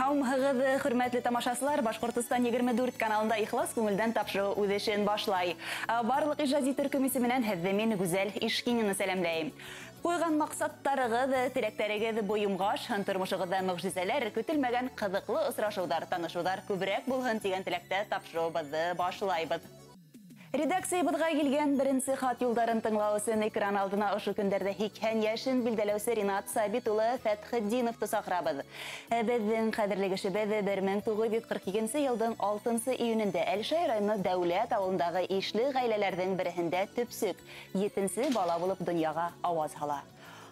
Саумһығыҙ, хөрмәтле тамашасылар, Башҡортостан 24 каналында ихлас күңелдән тапшырыу үҙешен башлай. Барлык ижади төркем исеменән һеҙҙе мин Гүзәл Ишкинина сәләмләйем. Ҡуйған маҡсаттарығыҙ, теләктәрегеҙ буйымғаш, тормошығыҙҙа мөғжизәләр, көтөлмәгән ҡыҙыҡлы осрашыуҙар, танышыуҙар күберәк булһын тигән теләктә тапшырыуыбыҙҙы башлайбыҙ. Редакциябыҙға килгән беренсе хат юлдарын тыңлау өсөн экран алдына ошо көндәрҙә һикһән йәшен билдәләүсе Ринат Сабит улы Фәтхетдиновты саҡырабыҙ. Беҙҙең ҡәҙерле кешебеҙ 1942 йылдың 6 июнендә Әлшәй районы Дәүләт ауылындағы ишле ғаиләләрҙең береһендә төпсөк, 7-нсе бала булып донъяға ауаз һала.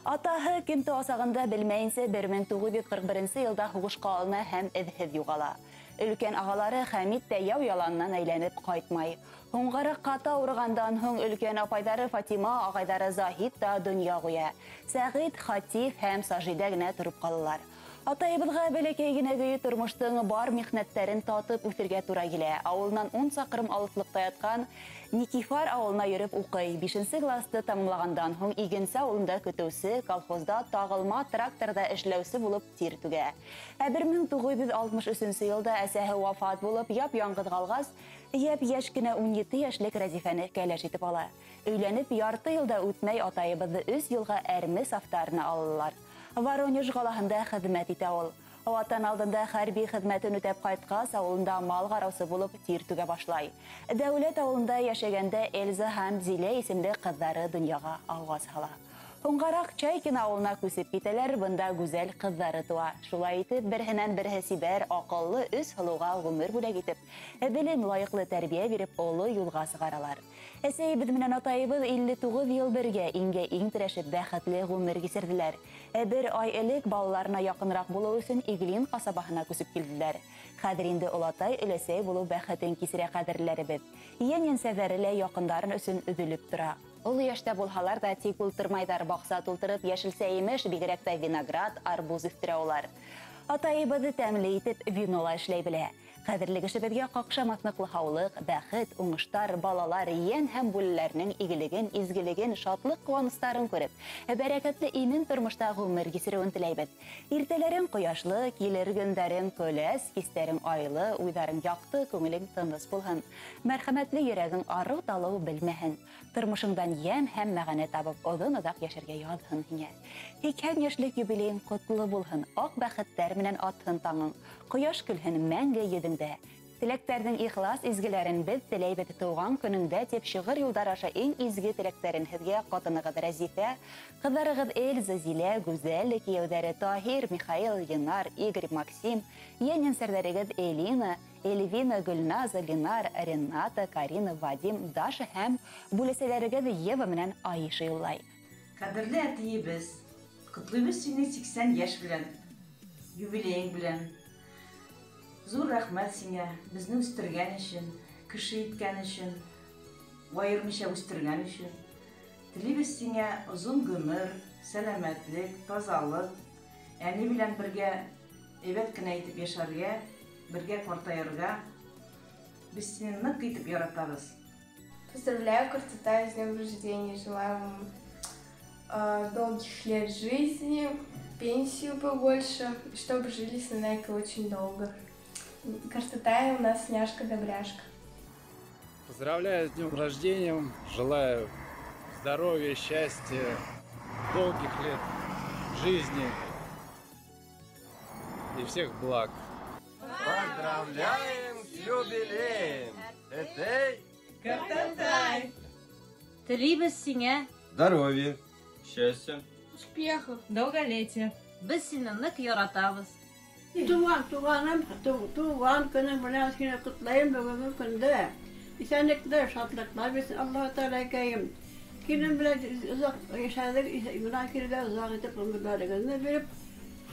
Атаһы кемте асағында белмәйенсә 1941 йылда һуғышҡа алына һәм эҙһеҙ юғала. Өлкән ағалары Хәмит тә яу яланнан әйләнеп ҡайтмай. Һуңғары ҡаты ауырығандан һуң өлкән апайҙары Фатима, ағайҙары Заһит та донъя ҡуя. Сәғит, Хатиф һәм Сажидә генә тороп ҡалалар. Атайыбыҙға бәләкәй генә көйө тормоштың бар михнәттәрен татып үҫергә тура килә. Ауылынан 10 саҡрым алыҫлыҡта ятҡан Никифар ауылына йөрөп уҡый. 5-нсе класты тамамлағандан һуң Игенсе ауылында көтөүсе, колхозда тағылма тракторда эшләүсе булып тир түгә. 1963 йылда әсәһе вафат булып, яп-яңғыҙ ҡалғас, йәп-йәш кенә 17 йәшлек Рәзифәне кәләш итеп ала. Өйләнеп, ярты йылда үтмәй атайыбыҙҙы 3 йылға әрме сафтарына алалар. Воронеж ҡалаһында хеҙмәт итә ул. Ватан алдында хәрби хеҙмәтен үтәп ҡайтҡас, ауылында мал ҡараусы булып тир түгә башлай. Дәүләт ауылында йәшәгәндә Эльза һәм Зилә исемле ҡыҙҙары донъяға ауаз һала. Һуңғараҡ Чайкина ауылына күсеп китәләр, бында гүзәл ҡыҙҙары туа. Шулай итеп, береһенән-береһе сибәр, аҡыллы 3 һылыуға ғүмер бүләк итеп, белем лайыҡлы тәрбиә биреп, оло юлға сығаралар. Әсәйебеҙ менән атайыбыҙ 59 йыл бергә иңгә-иң терәшеп бәхетле ғүмер кисерҙеләр. Бер ай элек балаларына яҡыныраҡ булыу өсөн Иглин ҡасабаһына күсеп килделәр. Хәҙер инде олатай, өләсәй булыу бәхетен кисерә ҡәҙерләребеҙ. Йән-йәнсәҙәре лә яҡындарын өсөн өҙөлөп тора. Ул йәштә булһалар да тик ултырмайҙар, баҡса тултырып, йәшелсә емеш, бигерәк тә виноград, арбуз үҫтерә улар. Атайыбыҙҙы тәмле итеп винола эшләй белә. Ҡәҙерле кешебеҙгә ҡаҡшамаҫлыҡлы һаулыҡ, бәхет, уңыштар, балалар, йән һәм бүлеләренең игелеген, изгелеген, шатлыҡ, ҡыуаныстарын күреп, бәрәкәтле имен тормошта ғүмер кисереүен теләйбеҙ. Иртәләрен ҡояшлы, килер көндәрен көләс, кистәрен айлы, уйҙарың яҡты, күңелең тыныс булһын. Мәрхәмәтле йөрәгең арыу-талыу белмәһен. Тормошоңдан йәм һәм мәғәнә табып, оҙон-оҙаҡ йәшәргә яҙһын һиңә. 80 йәшлек юбилейың ҡотло булһын, аҡ бәхеттәр менән атһын таңың. Ҡояш көлһөн мәңге йөҙөңдә. Теләктәрҙең ихлас изгеләрен беҙ теләйбеҙ тыуған көнөңдә тип шиғыр юлдар аша иң изге теләктәрен һеҙгә ҡатынығыҙ Рәзифә, ҡыҙҙарығыҙ Эльза, Зилә, Гүзәл, кейәүҙәре Таһир, Михаил, Ленар, Игорь, Максим, йән-йәнсәрҙәрегеҙ Элина, Эльвина, Гөлназа, Ленар, Рената, Карина, Вадим, Даша һәм бүләсәләрегеҙ Ева менән Аиша юллай. Ҡәҙерле әтейебеҙ, ҡотлайбыҙ сине 80 йәш белән, юбилейың белән. Зур рәхмәт сиңә, безне үстергән өсөн, кеше иткән өсөн, айырмыйса үстергән өсөн. Телибез сиңә озон гөмөр, сәләмәтлек, тазалык, әни белән бергә әйбәт кенә итеп йәшәргә, бергә ҡартайырға. Без сине ныҡ итеп яратабыҙ. Поздравляю, Кортатай, с днем рождения. Желаю вам долгих лет жизни, пенсию побольше, чтобы жили с Нанайкой очень долго. Кортатай у нас няшка-добряшка. Поздравляю с днем рождения, желаю здоровья, счастья, долгих лет жизни и всех благ. Поздравляем с юбилеем! Этей Кортатай! Телибез сиңә здоровья, счастья, Успехов! долголетия. Без сине ныҡ яратабыҙ. Туған көнің белән сине ҡотлайым бөгөнгө көндә. Исәнлектә, шатлыҡта бирсен Аллаһу Тәғәләкәйем. Кинем белән оҙаҡ йәшәдек, юна килгә оҙаҡ итеп ғүмерҙәрегеҙне биреп,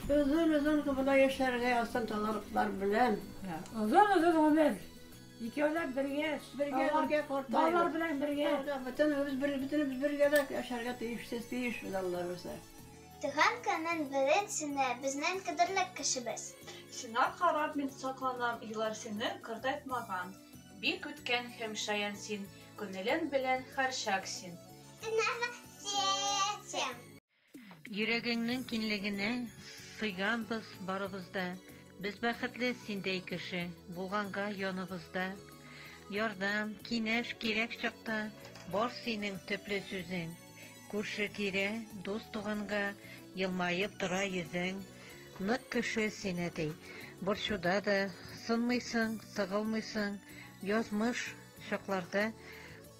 оҙон-оҙон былай йәшәргә асан таларлыҡтар белән. Оҙон-оҙон ғүмер. Икәүләп бергә, балалар белән бергә. Бөтөнөбөҙ бергә йәшәргә тейешбеҙ Алла бирсә. Туған көнөн бөгөн сине безнең ҡәҙерле кешебеҙ. Сиңә ҡарап мин саҡланам, илар сине ҡартайтмаған. Бик үткән һәм шаян син, күңелең белән һәр шак син. Йөрәгеңнең киңлегенә сыйганбыз барыбыҙ да. Без бәхетле синдәй кеше булганга яныбызда. Ярдәм, кинәш кирәк чакта бар синең төпле сүзең. Күрше тирә, дус туганга елмаеп тора йөзең. Нык кеше син әти. Борчуда да сынмыйсың, сыгылмыйсың. Язмыш чакларда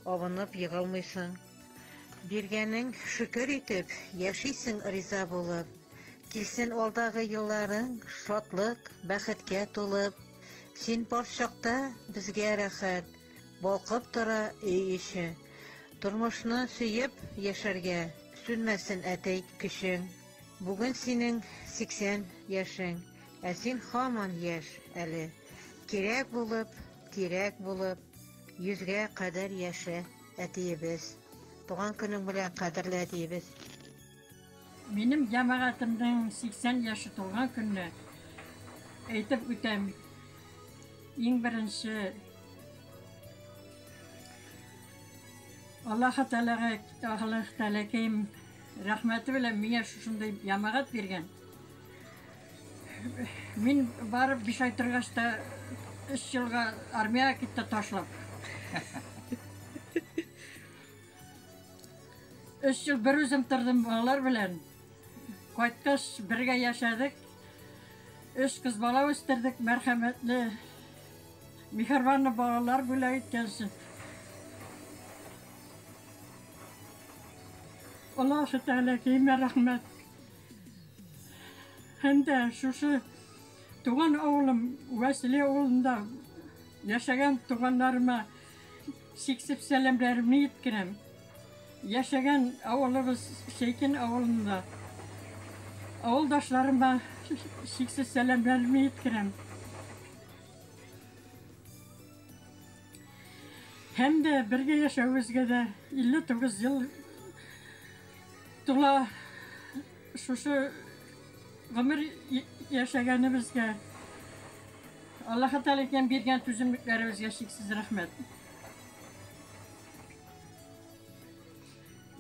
авынып егылмыйсың. Биргәнең шөкер итеп, яшисең риза булып. Килсен алдагы елларың шатлык, бәхеткә тулып. Син бар чакта безгә рәхәт, балкып тора өй ише. Тормышны сөеп яшәргә, сүнмәсен әтәй көчең. Бүген синең 80 яшең, ә син һаман яшь әле. Кирәк булып, 100-гә кадәр яшә әтиебез. Туган көнең белән кадерле әтиебез. Минем җәмәгатемнең 80 яшы тулган көнне әйтеп үтәм. Иң беренче Аллаһ Тәгаләгә рәхмәте белән миңа шушындай җәмәгать биргән. Мин барып 5 ай торгач та 3 елга армиягә китте ташлап. 3 ел бер үзем тордым балалар белән. Кайткач бергә яшәдек. 3 кыз бала үстердек, мәрхәмәтле, михербанлы балалар бүләк иткәнсең. Аллаһ Тәгаләгә рәхмәт. Һәм дә шушы туган авылым Василий авылында яшәгән туганнарыма сиксеп сәламнәрымны җиткерәм. Яшәгән авылыбыз Шәйкен авылында авылдашларыма сиксез сәламнәрымны җиткерәм. Һәм дә бергә яшәүебезгә дә 59 ел тула шушы гомер яшәгәнебезгә Аллаһ Тәгаләгә биргән түземлекләребезгә сиксез рәхмәт.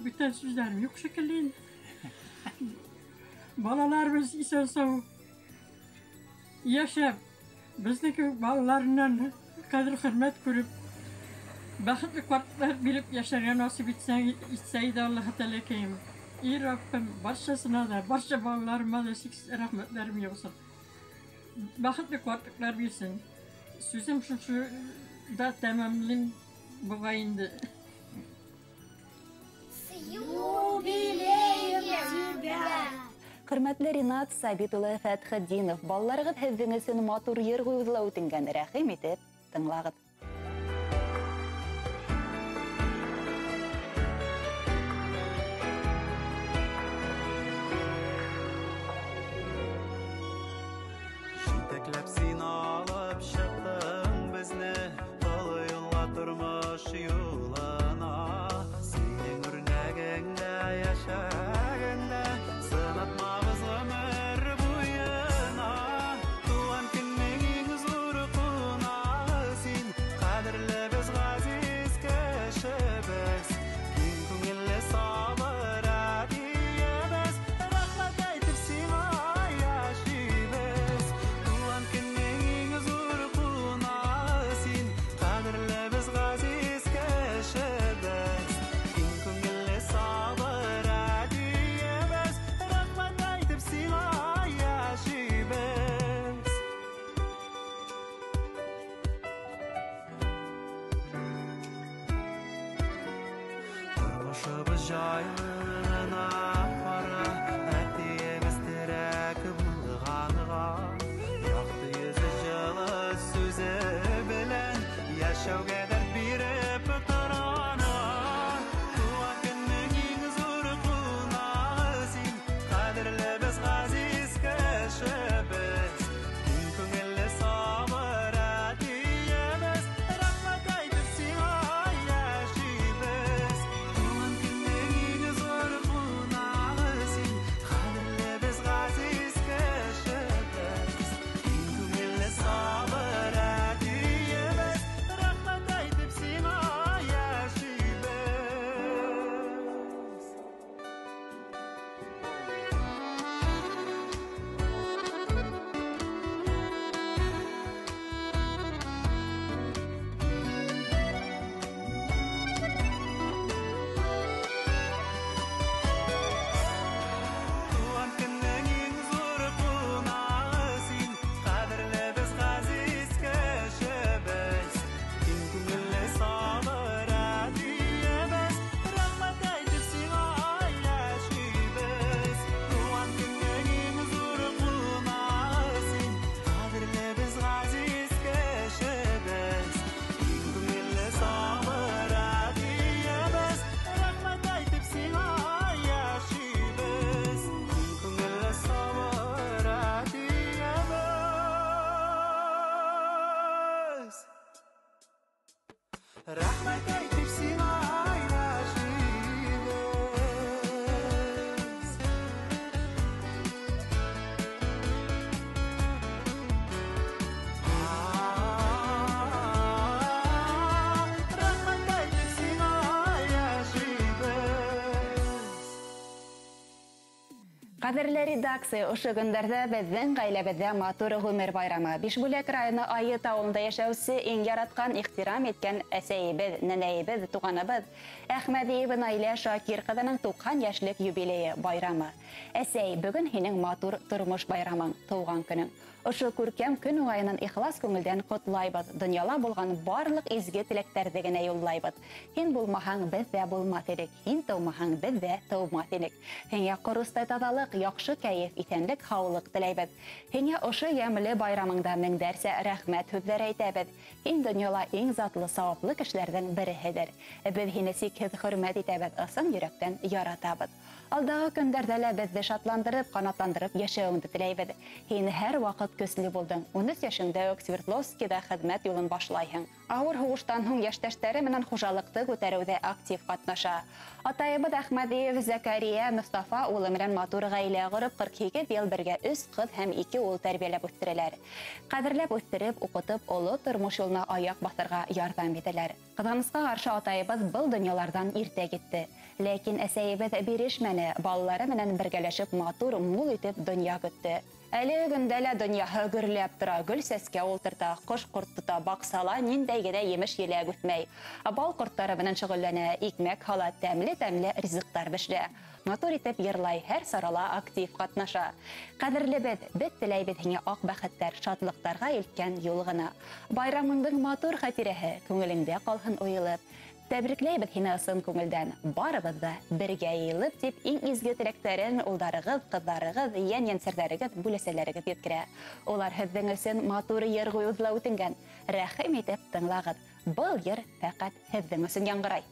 Бүтән сүзләрем юк шикелле. Балаларыбыз исән сау яшәп, безнеке балаларыннан кадер-хөрмәт күреп, бәхетле картлар биреп яшәргә насыйп итсә иде Аллаһ Тәгаләгә. И Раббим, барчасына да, барча балаларыма да сиксез рәхмәтләрем яусın. Бәхетле картлар бирсен. Сүзем шушы да тәмамлыйм бугай инде. Хөрмәтле Ринат Сабит улы Фәтхетдинов, балаларыгыз һеҙҙең өсөн матур йыр куйыуҙа үтенгән, рәхим итеп тыңлагыҙ. Җитәкләп син алып чыктың безне, олы юлга тормыш юлына. Синең үрнәгеңдә яшәгәндә, сынатмабыз гомер буена. Туган көннең иң зур кунагы син, кадерлебез газиз кешебез. Киң күңелле сабыр әтиебез, рәхмәт әйтеп сиңа яшибез. Туган көннең Rahmet eylesin aylaşırız. Rahmet eylesin aylaşırız. Кадерле редакция, ошо көндәрдә безнең гаиләбездә матур гомер байрамы. Бишбүләк районы Айы тавында яшәүче иң яраткан, ихтирам иткән әсәебез, нәнәебез, туганыбыз Әхмәдиева Наилә Шакир кызының 90 яшьлек юбилее байрамы. Әсәй, бүген һинең матур тормыш байрамың, туган көнең. Ошо күркәм көн уңаеннан ихлас күңелдән котлайбыз. Дөньяла булган барлык изге теләктәрне генә юллайбыз. Һин булмаһаң, без дә булмас идек. Һин тумаһаң, без дә тумас идек. Һиңә корыстай тазалык, яхшы кәеф, исәнлек, һаулык теләйбез. Һиңә ошо ямьле байрамыңда меңдәрсә рәхмәт сүзләре әйтәбез. Һин дөньяла иң затлы, саваплы кешеләрдән береһедер. Без һине сикһез хөрмәт итәбез, ысын йөрәктән яратабыз. Алдагы көндәрдә лә безне шатландырып, канатландырып яшәүеңне теләйбез. Һин һәр вакыт көсле булдың. 13 яшыңда ук Свердловскида хезмәт юлын башлайһың. Авыр һугыштан һуң яшьтәшләре менән хужалыкты күтәрүдә актив катнаша. Атайыбыз Әхмәдиев Закария Мустафа улы менән матур гаилә корып 42 ел бергә 3 кыз һәм 2 ул тәрбияләп үстерәләр. Кадерләп үстереп, укытып, олы тормыш юлына аяк басырга ярдәм итәләр. Кызганычка каршы атайыбыз был дөньялардан иртә китте. Ләкин әсәебез бирешмәне, балалары менән бергәләшеп матур, мул итеп дөнья көтте. Әле көндә лә дөньяһы гөрләп тора, гөл сәскә ултырта, кош корт тота, баксала ниндәй генә емеш еләк үтмәй. Бал корттары белән шөгыльләнә, икмәк һала, тәмле ризыктар бешерә. Матур итеп йырлай, һәр сарала актив катнаша. Кадерлебез, без теләйбез һиңә ак бәхеттәр, шатлыктарга илткән юл гына. Байрамыңның матур хатирәһе күңелеңдә калһын уелып. Тәбрикләйбез һине ысын күңелдән. Барыбыз да бергә йыелып дип иң изге теләктәрен улдарыгыз, кызларыгыз, ян-янсәрләрегез, бүләсәләрегез yetkерә. Улар һезнең өчен матур йыр куюзлау үтенгән. Рәхим итеп тыңлагыз. Был йыр фәкать һезнең өчен яңгырай.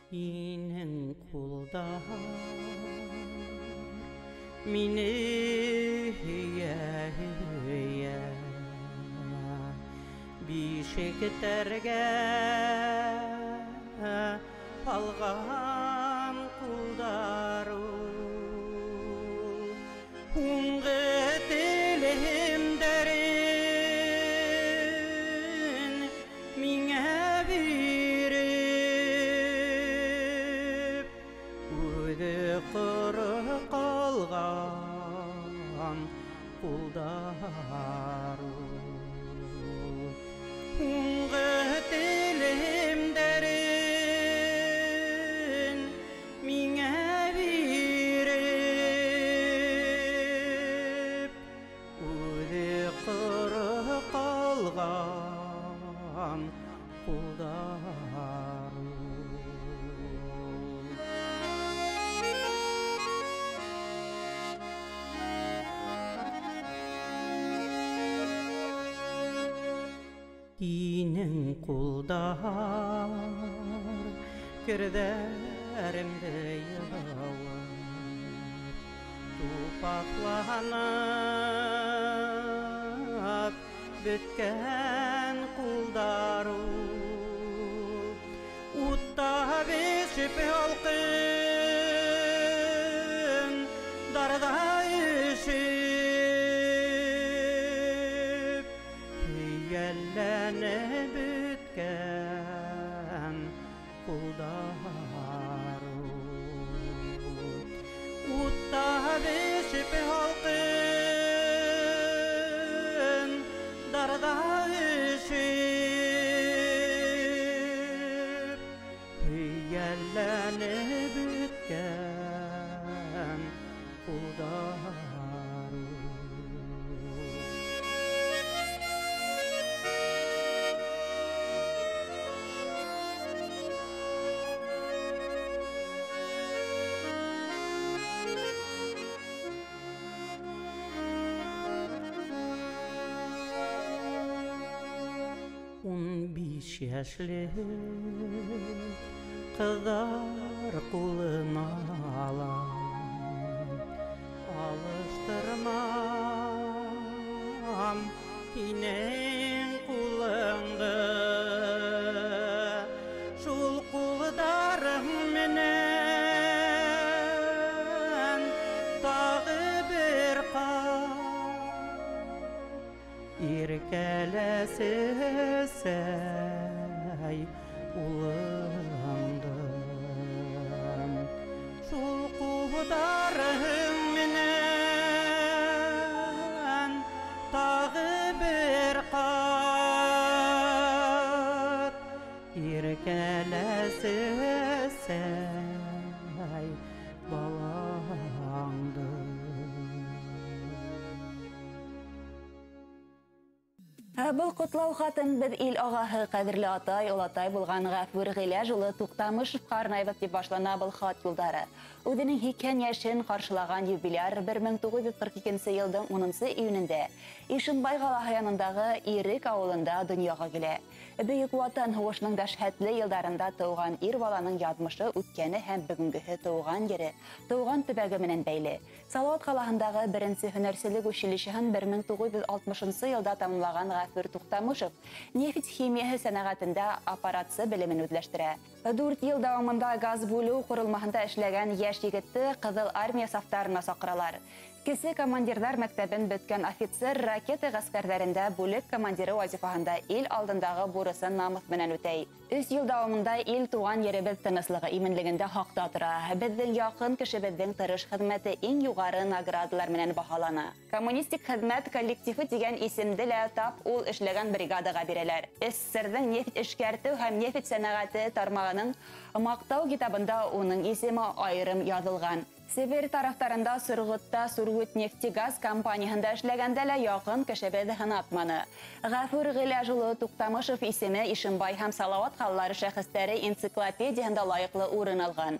Inen kulda mine heye bişekterge algan kuldaru hunge dilim derin mine qalğan quldaru dilim derin mingə birib uzi qırı qalğan quldaru Inen kuldar kirderimde yağar Tupaklanıp bütken kuldaru Utta beşip halkın darda işip Yellene bütken kuldaru Utta beşip halkın darda işip Yellene bütken kuldaru 5 yaşlı kızlar kuluna alan alıştırmam inen kullandı şul kuldarım menen dağı bir irkelesesey ulandım şul kuldarım menen dağı bir kat irkelesesey balandım. Был котлау хатын бед ил агаһы кадерле атай, олатай булган Гафур Гыйләҗ улы Туктамышев карнайбыз дип башлана был хат юлдары. Үзенең 2 яшен каршылаган юбиляр 1942 елның 10 июнендә Ишембай каласы янындагы Ирек авылында дөньяга килә. Бөек Ватан һугышының дәһшәтле елларында туган ир баланың язмышы үткәне һәм бүгенге туган йере, туган төбәге менән бәйле. Салават каласындагы 1нче һөнәрчелек училищеһын 1960 елда тәмамлаган Гафур Туктамышев нефть химиясы сәнәгатендә аппаратсы белемен үзләштерә. 4 ел дәвамында газ бүлү курылмаһында эшләгән яшь егетте Кызыл армия сафтарына сакыралар. Кесе командирлар мәктәбен беткән офицер ракета гаскәрләрендә бүлек командиры вазифаһында ил алдындагы бурысын намус белән үтәй. 3 ел дәвамында ил туган еребез тынычлыгы именлегендә хакта тора. Безнең якын кешебезнең тырыш хезмәте иң югары наградалар белән баһалана. Коммунистик хезмәт коллективы дигән исемдә лә тап ул эшләгән бригадага бирәләр. СССРның нефть эшкәртү һәм нефть сәнәгате тармагының мактау китабында уның исеме аерым язылган. Сибир тарафтарында Сургутта Сургутнефтегаз компаниясында эшләгәндә лә якын кешебез хынатманы. Гафур Гыйләҗ улы Туктамышев исеме Ишембай һәм Салават калалары шәхесләре энциклопедиясында лаеклы урын алган.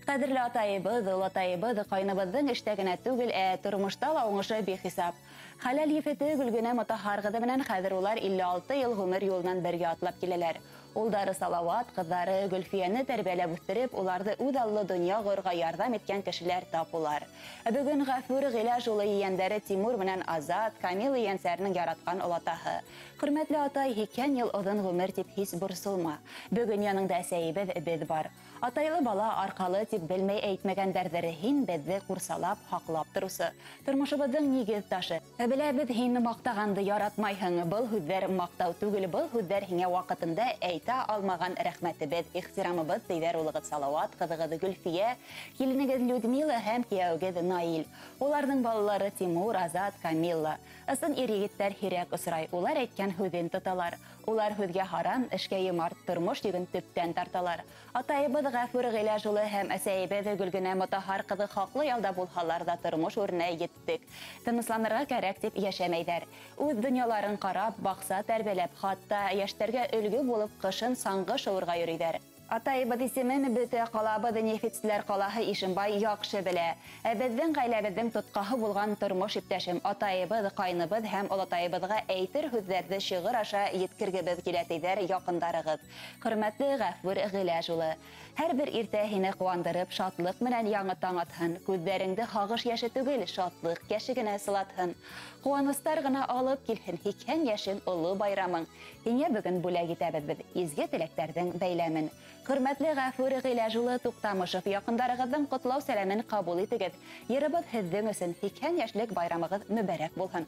Кадерле атайыбыз, олатайыбыз кайныбызның эштә генә түгел, тормышта ла уңышы бихисап. Хәләл ефете Гөлгенә Мутахаргызы белән хәзер улар 56 ел гомер юлынан бергә атлап киләләр. Улдары Салават, кызлары Гөлфияне тәрбияләп үстереп, уларны үз аллы дөнья гырга ярдәм иткән кешеләр тапулар. Бүген Гафур Гыйләҗ улы ияндәре Тимур белән Азат, Камил ияnsәрнең яраткан олатаһы. Хөрмәтле атай, 2 ел озын гомер дип һис борсылма. Бүген яныңда сәйбез без бар. Атайлы бала аркалы дип белмәй әйтмәгәндәрдер, һин безне курсалап, хаклап торысы. Тормышыбызның нигез ташы. Беләбез, һин мактаганды яратмайһың. Был һүзләр мактау түгел, был һүзләр һиңә вакытында әйтә алмаган рәхмәтебез, ихтирамыбыз диләр улыгыз Салават, кызыгыз Гөлфия, киленегез Людмила һәм кияүгез Наил. Уларның балалары Тимур, Азат, Камилла. Ысын ир-егетләр һирәк осрай. Улар әйткән һүзен тоталар. Улар һүзгә харам, эшкә йомарт, тормыш йөген төптән тарталар. Атайыбыз Гафур Гыйләҗ улы һәм әсәйебез Гөлгенә Мутахар кызы хаклы ялда булһалар да тормыш үрнә йеттек. Тынысланырга кирәк дип яшәмәйдәр. Үз дөньяларын карап, бакса тәрбияләп, хатта яшьтәргә өлгө булып кышын саңгы шыурга йөридәр. Атайыбыз исемен бөтә калабыз нефтьчеләр калаһы Ишембай яхшы белә. Безнең гаиләбезнең тоткаһы булган тормыш иптәшем атайыбыз, кайныбыз һәм олатайыбызга әйтер һүзләрне шигырь аша yetkirгебез килә диләр якындарыгыз. Хөрмәтле Гафур Гыйләҗ улы, һәрбер иртә һине куандырып, шатлык белән яңа таң атһын. Күзләреңдә хагыш яше түгел, шатлык яшигенә сылатһын. Куаныстар гына алып килһен 2 яшен улы байрамың. Һиңә бүген бүләк итәбез без изге теләкләрдән бәйләмен. Хөрмәтле Гафур Гыйләҗ улы Туктамышев, якындарыгызның котлау сәламен кабул итегез. Йөребез һезнең өчен 2 яшьлек байрамыгыз мүбәрәк булһын.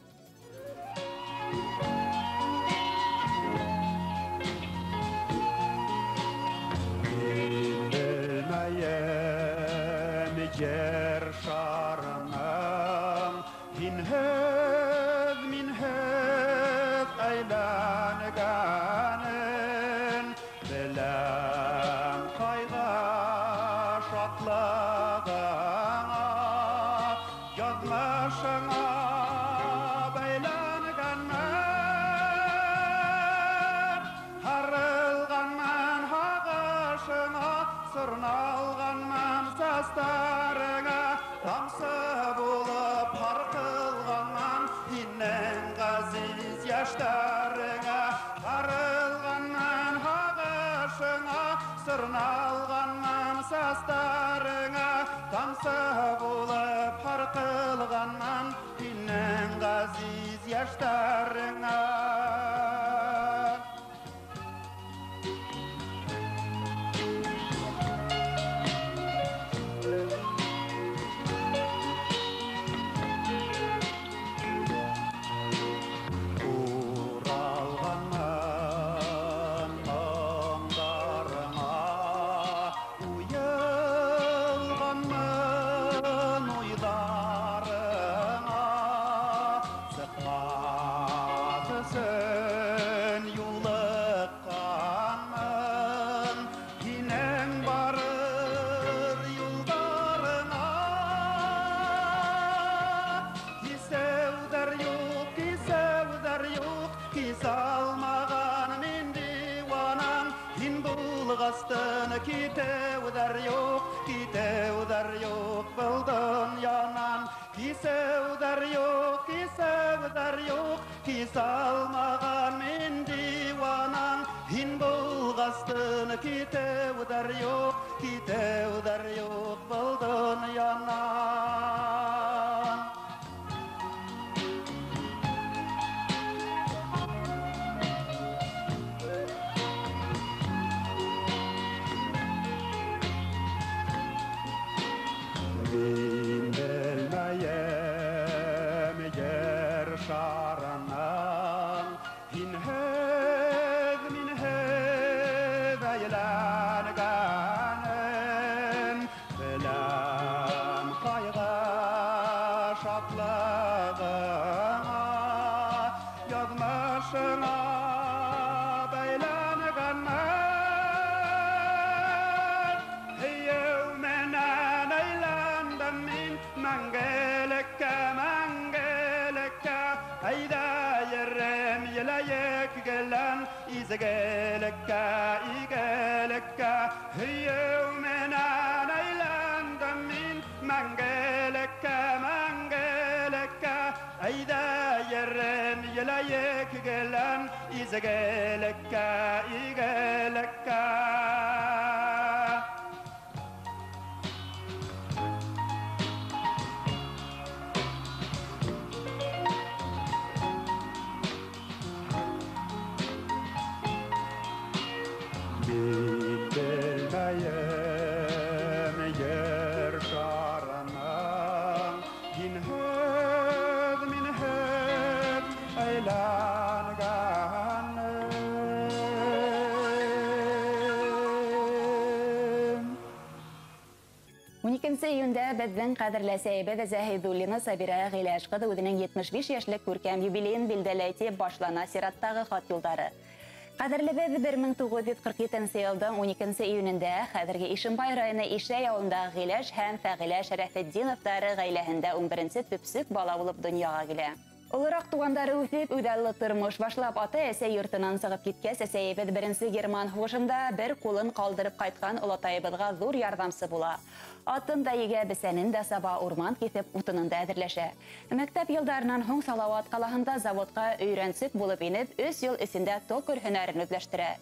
Yer şarının minhez aylanganen bilen kayga şatlağına yazmışına baylanganman harılganman hağışına sırnalganman sastarına tamsı bulup harkılganman innen gaziz yaşlarına harılganman тамсы болып парқылғаннан үйнен ғазиз яштарыңа Kitevdar yok buldun yanan Kisevdar yok Kisalmagan men divanan Hin bulgastın kitevdar yok buldun yanan İgeleka Hüyümena neylandım min Mangeleka Ayda yerem yelayek gelen İzegeleka Июньдә безнең кадерле сәйбе Заһидуллина Сабира Гыйлаш кызы үзенең 75 яшьлек күркәм юбилеен билдәләй дип башлана сираттагы хат юлдары. Кадерле без 1947 елда 12 июнендә хәзерге Ишембай районы Ишәй авылында Гыйлаш һәм Фәгыйлә Шәрәфетдиновлары гаиләһендә 11-нче төпсек бала булып дөньяга килә. Олырак тугандары үсеп, үдәлле тормыш башлап ата-әсә йортынан сыгып киткәч, әсәебез беренче герман һугышында бер кулын калдырып кайткан олатайыбызга зур ярдәмче була. Атын да егә бесәнен дә саба урман кисеп утынын да әзерләшә. Мәктәп елдарынан һуң Салават калаһында заводка өйрәнсек булып инеп, 3 ел эсендә токар һөнәрен үзләштерә.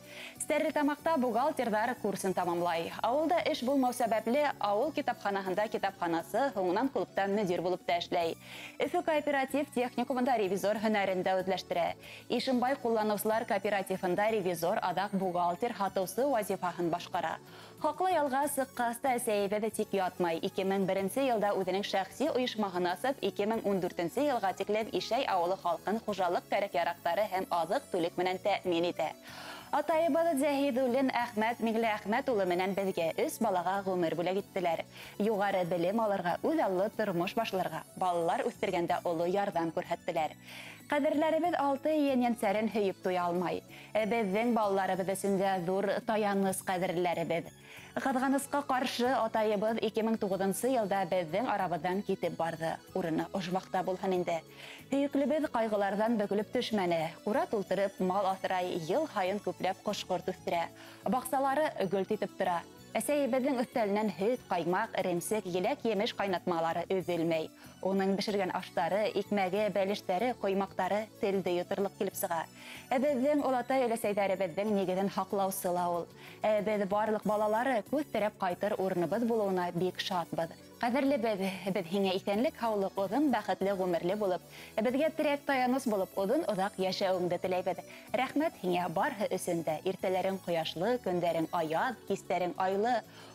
Стәрлетамакта бухгалтердар курсын тамамлай. Авылда эш булмау сәбәпле авыл китапханаһында китапханасы, һуңнан клубта мөдир булып та эшләй. Өфө кооператив техникумында ревизор һөнәрен дә үзләштерә. Ишембай кулланучылар кооперативында ревизор, адак бухгалтер хатыусы вазифаһын башкара. Хаклы ялга сыккаста әсәебеде тик ятмай. 2001 елда үзенең шәхси оешмаһына сып, 2014 елга тикләп Ишәй авылы халкын хуҗалык кәрәк-ярактары һәм азык-түлек белән тәэмин итә. Атайыбыз Заһидуллин Әхмәт Мигле Әхмәт улы менән безгә 3 балага гомер бүләк иттеләр. Югары белем алырга, үзаллы тормыш башларга, балалар үстергәндә олы ярдәм күрһәттеләр. Кадерләребез 6 яньянсәрен һөеп туя алмай. Безнең балаларыбыз өчендә зур таяныс кадерләребез. Кызганыска каршы атайыбыз 2009 елда безнең арабыздан китеп барды. Урыны ожмакта булган инде. Һөеклебез кайгылардан бөгелеп төшмәне. Кура тултырып мал асрай, ел хайын күпләп кош-корт үстерә. Баксалары гөлт итеп тора. Әсәебезнең өстәленнән һөт, каймак, иремсек, еләк-емеш кайнатмалары өзелмәй. Оның бешергән аштары, икмәге, бәлештәре, коймактары телде йотырлык килеп сыга. Безнең олатай өләсәйләребезнең нигезен хаклаусыла ул. Без барлык балалары күз терәп кайтыр урыныбыз булуына бик шатбыз. Кадерле без һиңә исәнлек, һаулык, озын, бәхетле гомерле булып, безгә терәк таяныс булып, озын озак яшәүеңне теләйбез. Рәхмәт һиңә барһы өсөн дә. Иртәләрең кояшлы, көндәрең аяз, кистәрең айлы,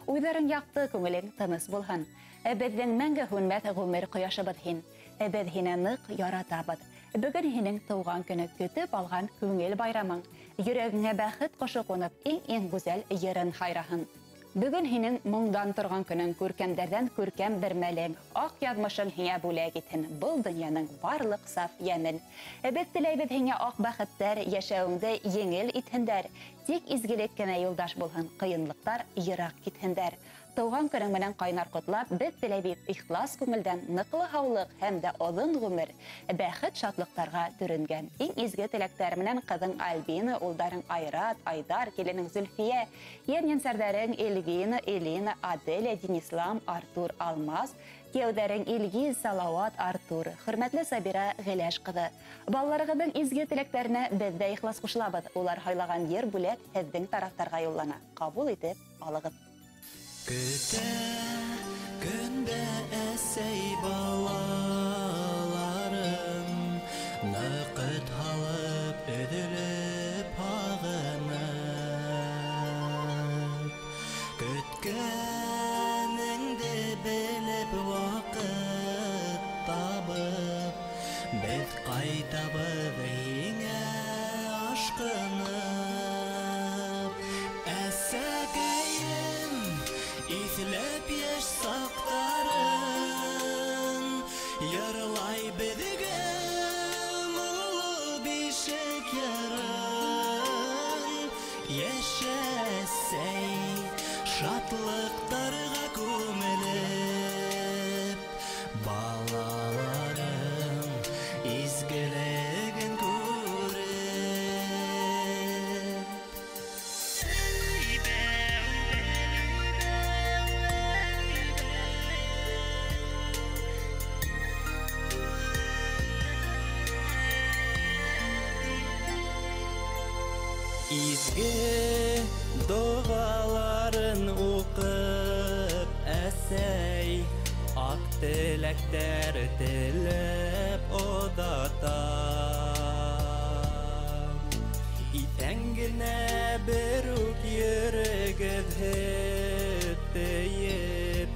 уйларың якты, күңелең тыныс булһын. Безнең мәңге һүнмәс гомер кояшыбыз һин. Без һине нык яратабыз. Бүген һинең туган көне көтеп алган күңел байрамың. Йөрәгеңә бәхет кошы кунып, иң гүзәл йырын хайраһын. Бүген һинең моңдан торган көнең, күркәмдәрдән күркәм бер мәлең, ак язмышың һиңа бүләк итһен, был дөньяның барлык саф ямен. Без теләйбез һиңа ак бәхеттәр, яшәүеңдә еңел итһендәр, тик изгелек кенә юлдаш булһын, кыенлыктар ерак китһендәр. Туган көнең менән кайнар котлап, без теләйбез ихлас күңелдән ныклы һаулык һәм дә озын гомер, бәхет шатлыктарга төренгән. Иң изге теләктәр менән кызың Альбина, улдарың Айрат, Айдар, киленең Зөлфия, яньянсәрләрең Эльвина, Элина, Аделя, Денислам, Артур, Алмаз, кияүдәрең Илгиз, Салават, Артур, хөрмәтле Сабира, Геләш кызы. Балаларыгызның изге теләкләренә без дә ихлас кушылабыз. Улар хайлаган йыр бүләк һезнең тарафтарга юллана. Кабул итеп алыгыз. Көтә көндә әсәй балаларым, нақыт халып өділіп ағынып. Көткәніңді біліп вақыт табып, біз қайтабыз еңә ашқынып. Әсәкәйім İzlep yaş sakların, yarılay bedigem ulu bir şekerin. Yaşasay şatlıklarga kömülüp, balaların izgilegin görüp. İzgi duaların okup əsəy, ak diləklər dilib odatam. İtəngine bir uk yürügüz hep deyip,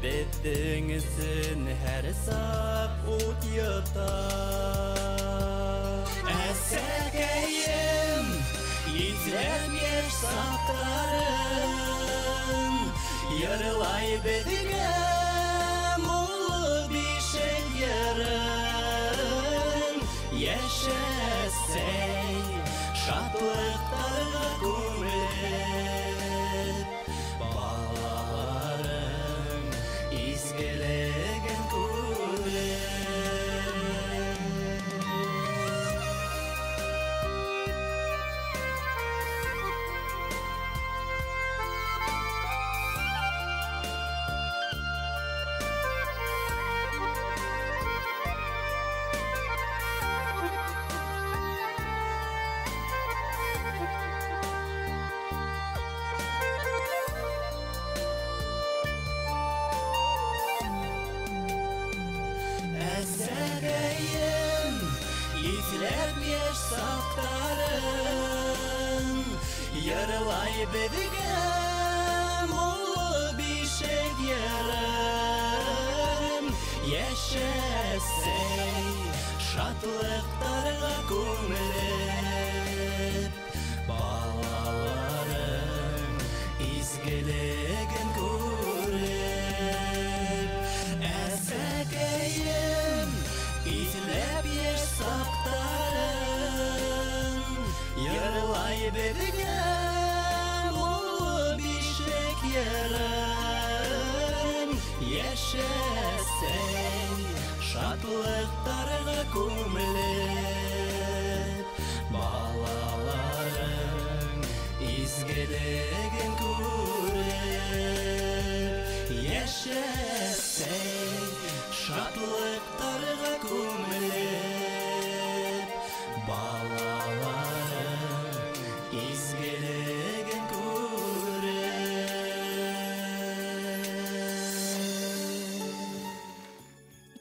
bedіңізін hər sap ut yutam. Әсәкәйім İzlep yaş sakların, yarılay bedigem ulu bir şekerin. Yaşasay şatlıklarga kömülüp, balaların izgilegin görüp. Әсәкәйім İzlep yaş sakların, yarılay bedigem ulu bir şekerin. Yaşasay şatlıklarga kömülüp, balaların izgilegin görüp. Әсәкәйім İzlep yaş sakların, yarılay bedigem ulu bir şekerin. Yaşasay şatlıklarga kömülüp, balaların izgilegin görüp. Yaşasay şatlıklarga kömülüp, balaların izgilegin görüp.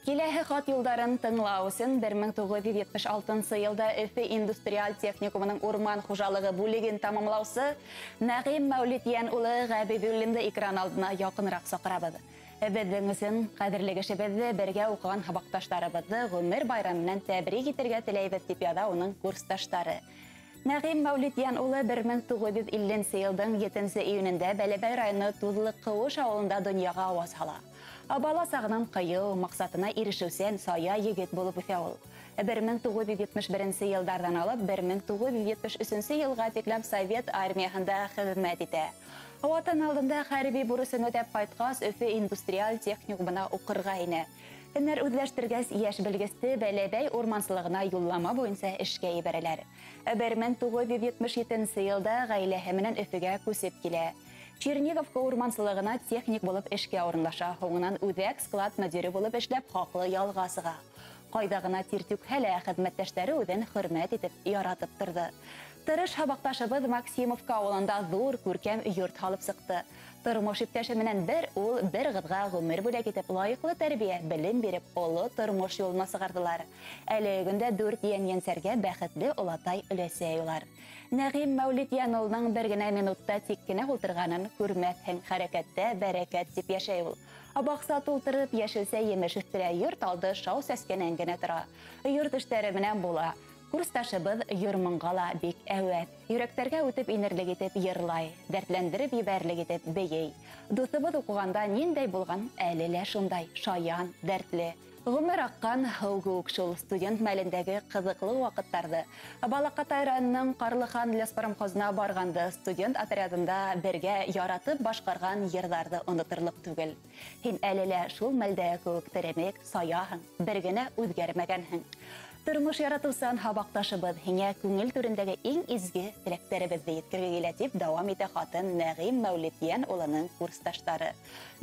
Киләһе хат юлдарын тыңлау өсөн 1976 елда Өфе индустриаль техникумының урман хужалыгы бүлеген тамамлаусы Нәғим Мәүлитиян улы Ғәбидуллинды экран алдына якынрак сакырабыз. Безнең өсөн кадерле кешебезне бергә укыган хабакташларыбызны гомер байрамынан тәбрик итәргә теләйбез дип яза уның курсташтары. Нәғим Мәүлитиян улы 1950 елның 7 июнендә Бәләбәй районы Тузлы Кыуыш авылында дөньяга аваз ала. Бала сагыннан кыю, максатына ирешүсән сая егет булып үсә ул. 1971 елдардан алып 1973 елга тиклем Совет армиясында хезмәт итә. Ватан алдында хәрби бурысын үтәп кайткас, Өфе индустриаль техникумына укырга инә. Көннәр үзләштергәс яшь белгесте Бәләбәй урмансылыгына юллама буенча эшкә ибәрәләр. 1977 елда гаиләһе менән Өфегә күсеп килә. Черниговка урмансылыгына техник булып эшкә урынлаша, һуңыннан үзәк склад мөдире булып эшләп хаклы ялга сыга. Кайда гына тиртүк-хәлә хезмәттәшләре үзен хөрмәт итеп, яратып торды. Тырыш хабакташыбыз Максимовка авылында зур күркәм йорт халып сыкты. Тормыш иптәше менән ул бер кызга гомер бүләк итеп лаеклы тәрбия, белем биреп, олы тормыш юлына сыгардылар. Әле гөндә 4 яньянсәргә бәхетле олатай өләсәйләр. Нәғим Мәүлитиян улының бер генә минутта тик кенә утырганын күрмәсәң, хәрәкәттә бәрәкәт дип яшәй ул. Абакса тултырып яшелсә емеш үстерә, йорт алды шау сәскәнән генә тора. Йорт эшләре менән була. Курсташыбыз йөрмыңгала бик әүәт. Йөрәктәргә үтеп инерлек итеп йырлай, дәртләндереп ебәрлек итеп бейей. Дусыбыз укыганда ниндәй булган, әле лә шундай, шаян, дәртле. Гомер аккан һәүгүк шул студент мәлендәге кызыклы вакыттарды. Балакатай районының Карлыхан леспромхозына барганды, студент отрядында бергә яратып башкарган йырларды онытырлык түгел. Һин әле лә шул мәлдә күк теремек, саяһың, бер генә үзгәрмәгәнһең. Тормыш яратусан хабакташыбыз һиңә күңел түрендәге иң изге теләкләребезне yetkергә килә дип дәвам итә хатын Нәғим Мәүлитиян улының курсташтары.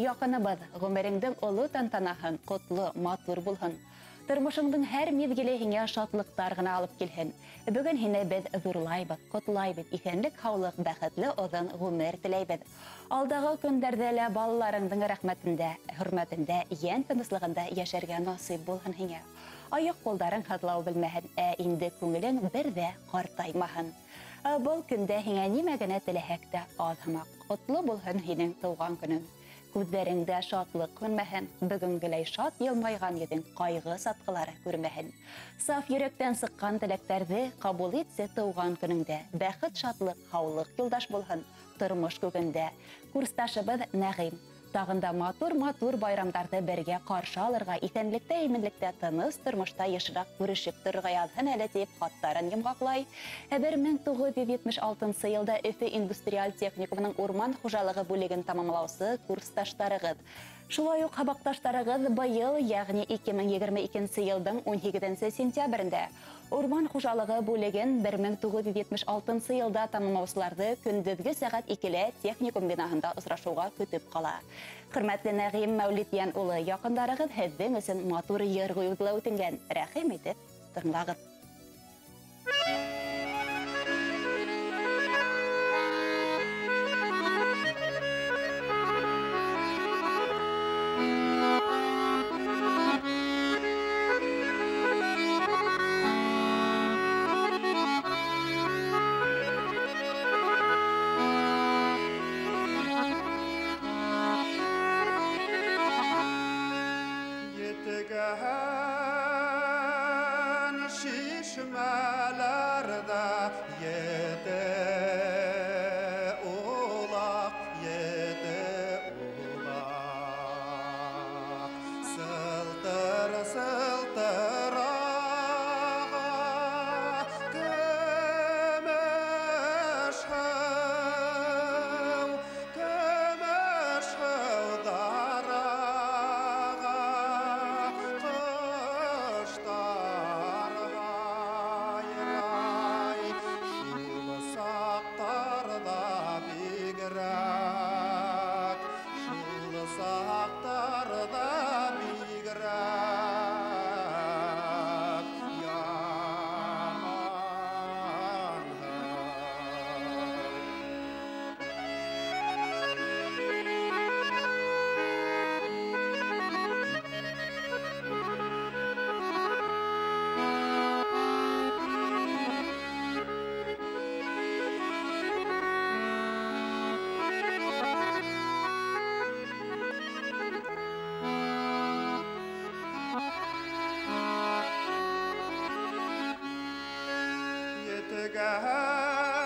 Якыныбыз, гомереңдең олы тантанаһын, котлы, матур булһын. Тормышыңдың һәр мизгеле һиңә шатлыктар гына алып килһен. Бүген һине без зурлайбыз, котлайбыз, исәнлек, һаулык, бәхетле озын гомер теләйбез. Алдагы көндәрдә лә балаларыңдың рәхмәтендә, хөрмәтендә, ян тынычлыгында яшәргә насыйп булһын һиңә. Аяк қолдарың хатлау белмәһен, инде күңелең бер дә картаймаһын. Был көндә һиңә нимә генә теләһәк тә аз һымак. Котлы булһын һинең тыуган көнең. Күҙҙәреңдә шатлык күрмәһен, бөгөнгеләй шат йылмайган йөҙөң ҡайғы сатҡылары күрмәһен. Саф йөрәктән сыҡҡан теләктәрҙе ҡабул итсе тыуған көнөңдә. Бәхет, шатлык, һаулык юлдаш булһын тормош күгендә. Курсташыбыҙ Нәғим. Тағында матур байрамдарҙы бергә ҡаршы алырға, иҫәнлектә, именлектә, тыныс тормошта йышыраҡ күрешеп торорға яҙһын әле тип хаттарын йомғаҡлай. 1976 йылда Өфө индустриаль техникумының урман хужалығы бүлеген тамамлаусы курсташтарығыҙ. Шулай уҡ һабаҡташтарығыҙ быйыл, йәғни 2022 йылдың 18 сентябрендә урман хужалығы бүлеген 1976 йылда тамамлаусыларҙы көндөҙгө сәғәт 2-лә техникум бинаһында осрашыуға көтөп ҡала. Хөрмәтле Нәғим Мәүлитиян улы, яҡындарығыҙ һеҙҙең өсөн матур йыр ҡуйыуҙы үтенгән. Рәхим итеп тыңлағыҙ.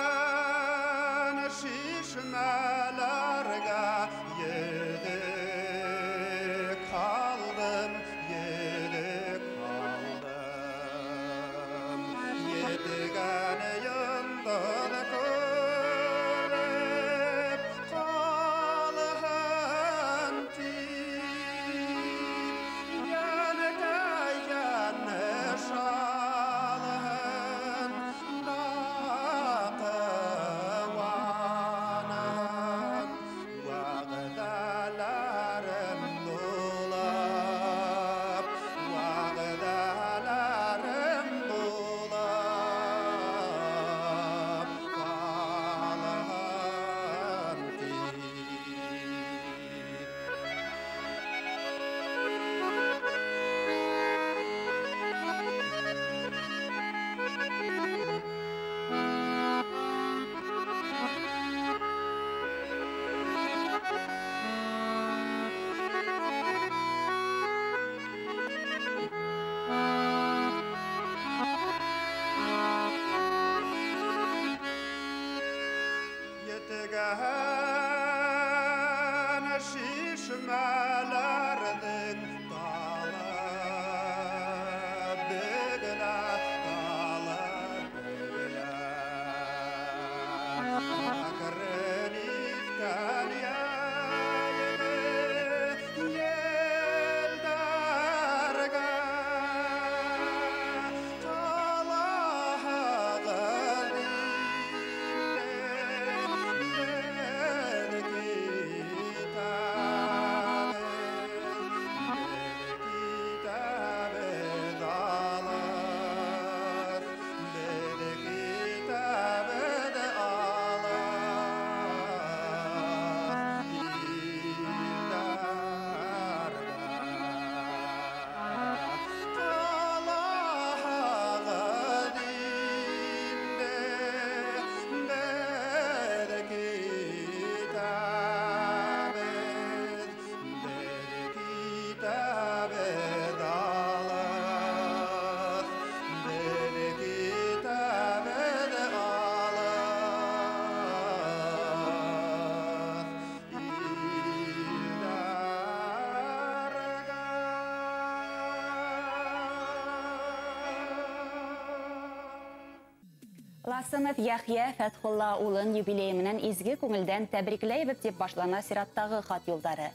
Yetegen şişmelerge yedik kaldım, yedik kaldım. Yetegen yıldız görüp kalın tip. Yanıka yanış alın dağıvanan. Vağdalarim bulap, vağdalarim bulap kalın tip. Yetegen şişmelerden kalıp bigine, kalıp bigine. Akırın ifkan yayını yeldarga. Talahağın Ласынов Яхья Фәтхулла улын юбилейменен изге күңелдән тәбрикләйбез дип башлана сираттагы хат юлдары.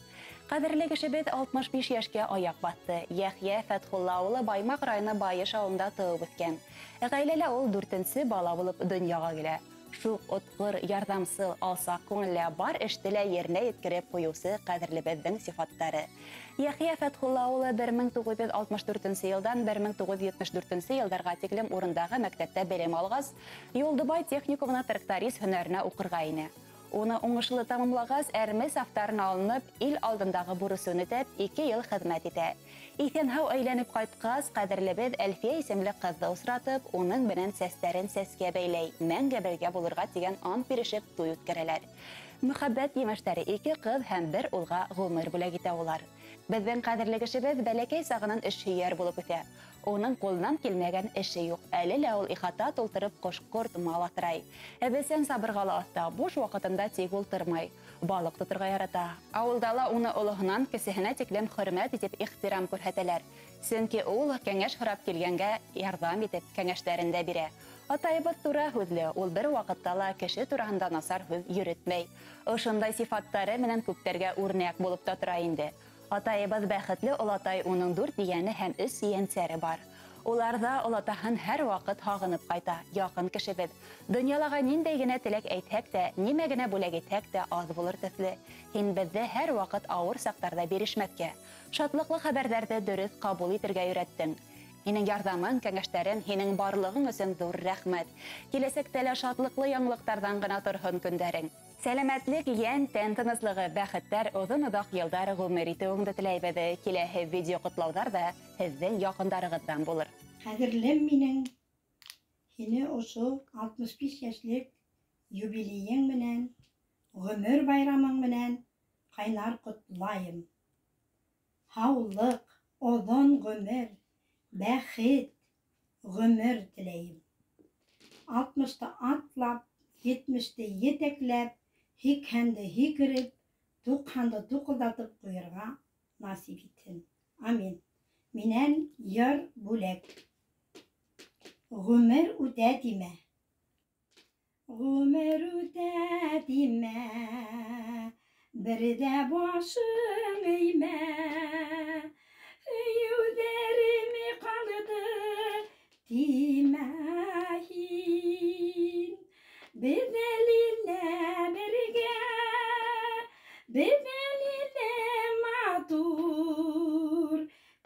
Кадерле кешебез 65 яшькә аяк батты. Яхья Фәтхулла улы Баймак районы Байыш авылында туып үскән. Гаиләле ул 4нче бала булып дөньяга килә. Шук отқыр, ярдамсыл, алсак күңелле бар эште лә yerine yetkереп куюсы кадерлебезнең сифаттары. Яхья Фәтхулла улы 1964 елдан 1974 елларга тиклем урындагы мәктәптә белем алгас, Юлдыбай техникумына тракторист һөнәренә укырга ине. Уны уңышлы тамамлагас, әрмес автарын алынып, ил алдындагы бурысын үтәп, 2 ел хезмәт итә. Исән-һау әйләнеп кайткас, кадерлебез Әлфия исемле кызны усратып, уның белән сәстәрен сәскә бәйләй, мәңге бергә булырга дигән ант биришеп туй үткәрәләр. Мөхәббәт имештәре 2 кыз һәм 1 улга гомер бүләк итә улар. Безнең кадерле кешебез бәләкәй сагынын эшчеләр булып үтә. Оның қолынан келмәгән эше юк. Әле лә ул ихата тултырып кош-корт мал асрай. Әбесен сабыргалы аста, буш вакытында тик ултырмай. Балык тотырга ярата. Авылдала уны олыгынан кесеһенә тиклем хөрмәт итеп ихтирам күрһәтәләр. Сөнки ул кәңәш һорап килгәнгә ярдәм итеп кәңәшләрен дә бирә. Атайыбыз тура һүзле, ул бер вакытта ла кеше тураһында насар һүз йөрөтмәй. Ошондай сифаттары менән күптәргә үрнәк булып та тора инде. Атайыбыз бәхетле олатай, уның 4 ияне һәм 3 иянсәре бар. Уларда олатаһын һәр вакыт һагынып кайта, якын кешебез. Дөньялага ниндәй генә теләк әйтһәк тә, нимә генә бүләк итһәк тә аз булыр төсле. Һин бездә һәр вакыт авыр сактарда бирешмәткә, шатлыклы хәбәрләрне дөрес кабул итәргә өйрәттең. Һинең ярдәмең, кәңәшләрең, һинең барлыгың өчен зур рәхмәт. Киләсәктә лә шатлыклы яңалыктардан гына торһын көндәрең. Сәламәтлек, ян, тән тынычлыгы, бәхеттәр, озын-озак елдар гомер итүеңне теләйбез. Киләһе видео котлаулар да һезнең якындарыгыздан булыр. Кадерлем минең, һине ошо 65 яшьлек юбилеең менән, гомер байрамың менән кайнар котлайым. Һаулык, озын гомер, бәхет, гомер теләйем. 60'ta atlap, 70'te yeteklep, 80'de hikirip, 90'da tuqıldatıp koyarga nasip etsin. Amin. Minen yar bulek. Gümür üte dime. Gümür üte dime. Bir de başın eğme. Yüzlerimi kaldı dimehin. Bedeline birge. Bedeline matur.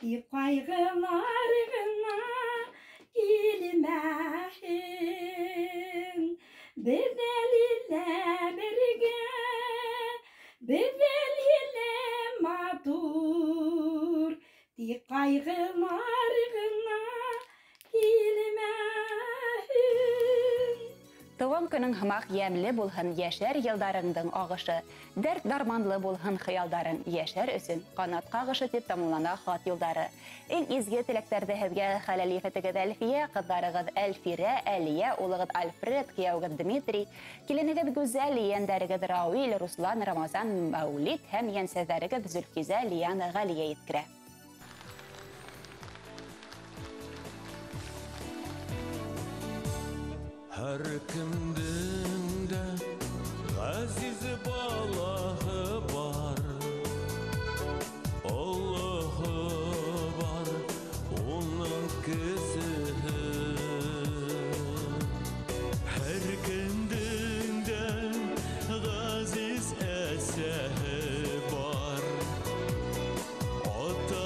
Di kaygılarına ilmehin. Bedeline birge. Bedeline matur. Di kaygılarına ilmehin. Туган көнең һымак ямьле булһын яшәр елдарыңдың агышы, дәрт дарманлы булһын хыялдарың яшәр өсөн канат кагышы дип тамамлана хат юлдары. Иң изге теләктәрдә һеҙгә хәләлифәтегеҙ Әлфия, ҡыҙҙарығыҙ Әлфирә, Әлиә, улығыҙ Альфред, кейәүгеҙ Дмитрий, киленегеҙ Гүзәл, ейәндәрегеҙ Рауил, Руслан, Рамазан, Мәүлид һәм йәнсәҙәрегеҙ Зөлфизә, Лияна, Ғәлиә еткерә. Her kimдің de ғазиз балағы бар, Allah'ı var, onun kızı. Her kimдің de ғазиz əsəhi var, ata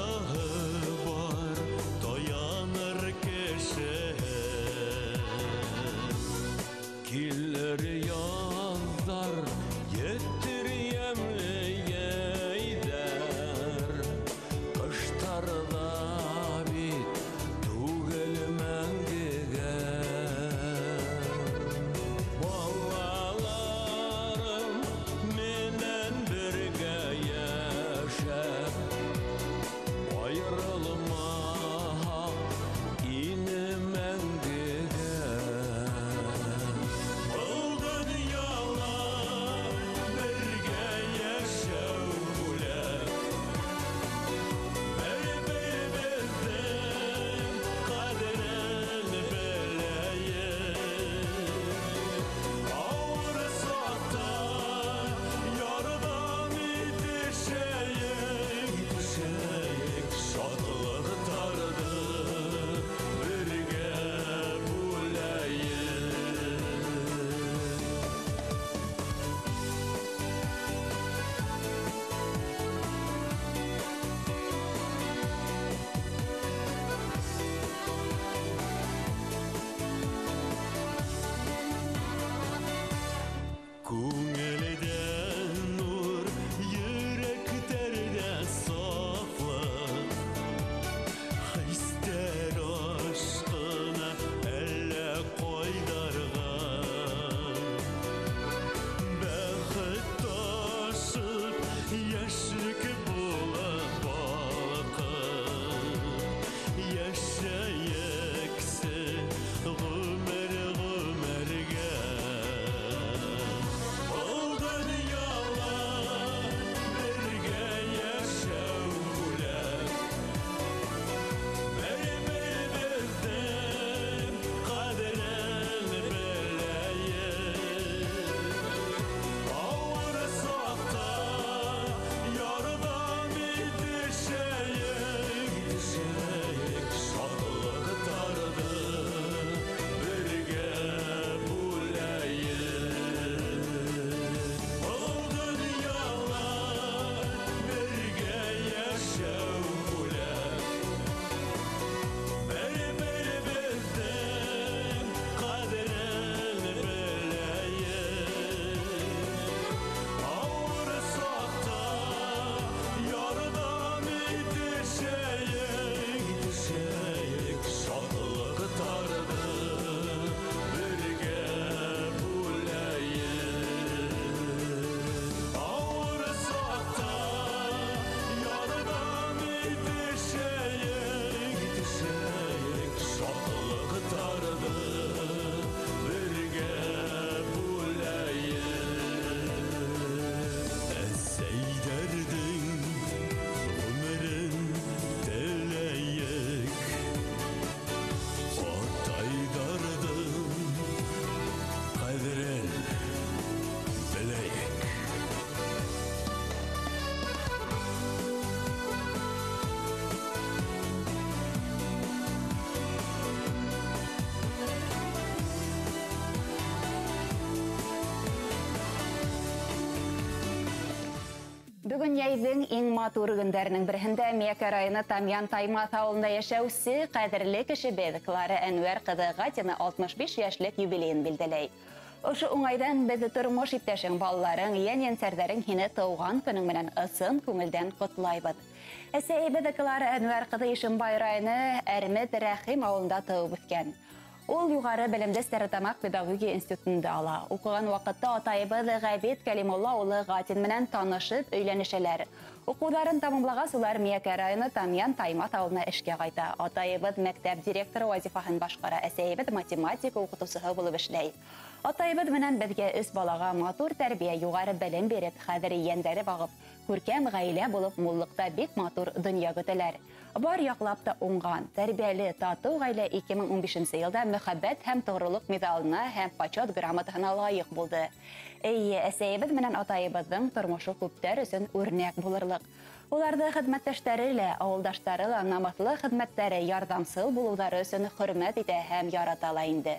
Бүгін яйдың ең матур күндерінің бірінде Мекер айыны Тамян Таймат ауылында яшәүсе қадірлі кіші беді Клара Әнуәр қыды Ғатина 65 яшілік юбилейін білділей. Ошы оңайдан беді тұрмыш иптәшің балаларың, ен-енсәрдерің хені тауған күнің менен ысын көңілден құтлайбыд. Әсәй беді Клара Әнуәр қыды ішін байрайыны Әрмет Рәхим ауылында тауып өткен. Ол юғары білімді Стәрітамақ педагогия институтында ала. Оқыған вақытта атайыбы Ғабит Кәлимолла олы Ғатин менен танышып өйленішелер. Оқударын тамамлағас олар Мекер айыны Тамян Таймат ауылына ішке қайта. Атайыбыд мәктәп директоры вазифаһын башқара, әсәйбід математика оқытусыһы болып эшләй. Атайыбыд менен бізге үс балаға матур тәрбие юғары білім беріп, хәдір ендері бағып, күркәм ғаилә болып муллықта бик матур дөнья көтеләр. Бар яқлап та оңған, тәрбиялі тату ғаилә 2015 елда мөхәббәт һәм тоғрылық медалына һәм почет грамотаһына лайық булды. Әсәйбід менен атайыбыдың тормышы күптәр өсөн үрнәк булырлык. Оларды хезмәттәшләре лә, авылдашлары ла наматлы хезмәттәре ярдәмсыл булулары өсөн хөрмәт итә һәм яратала инде.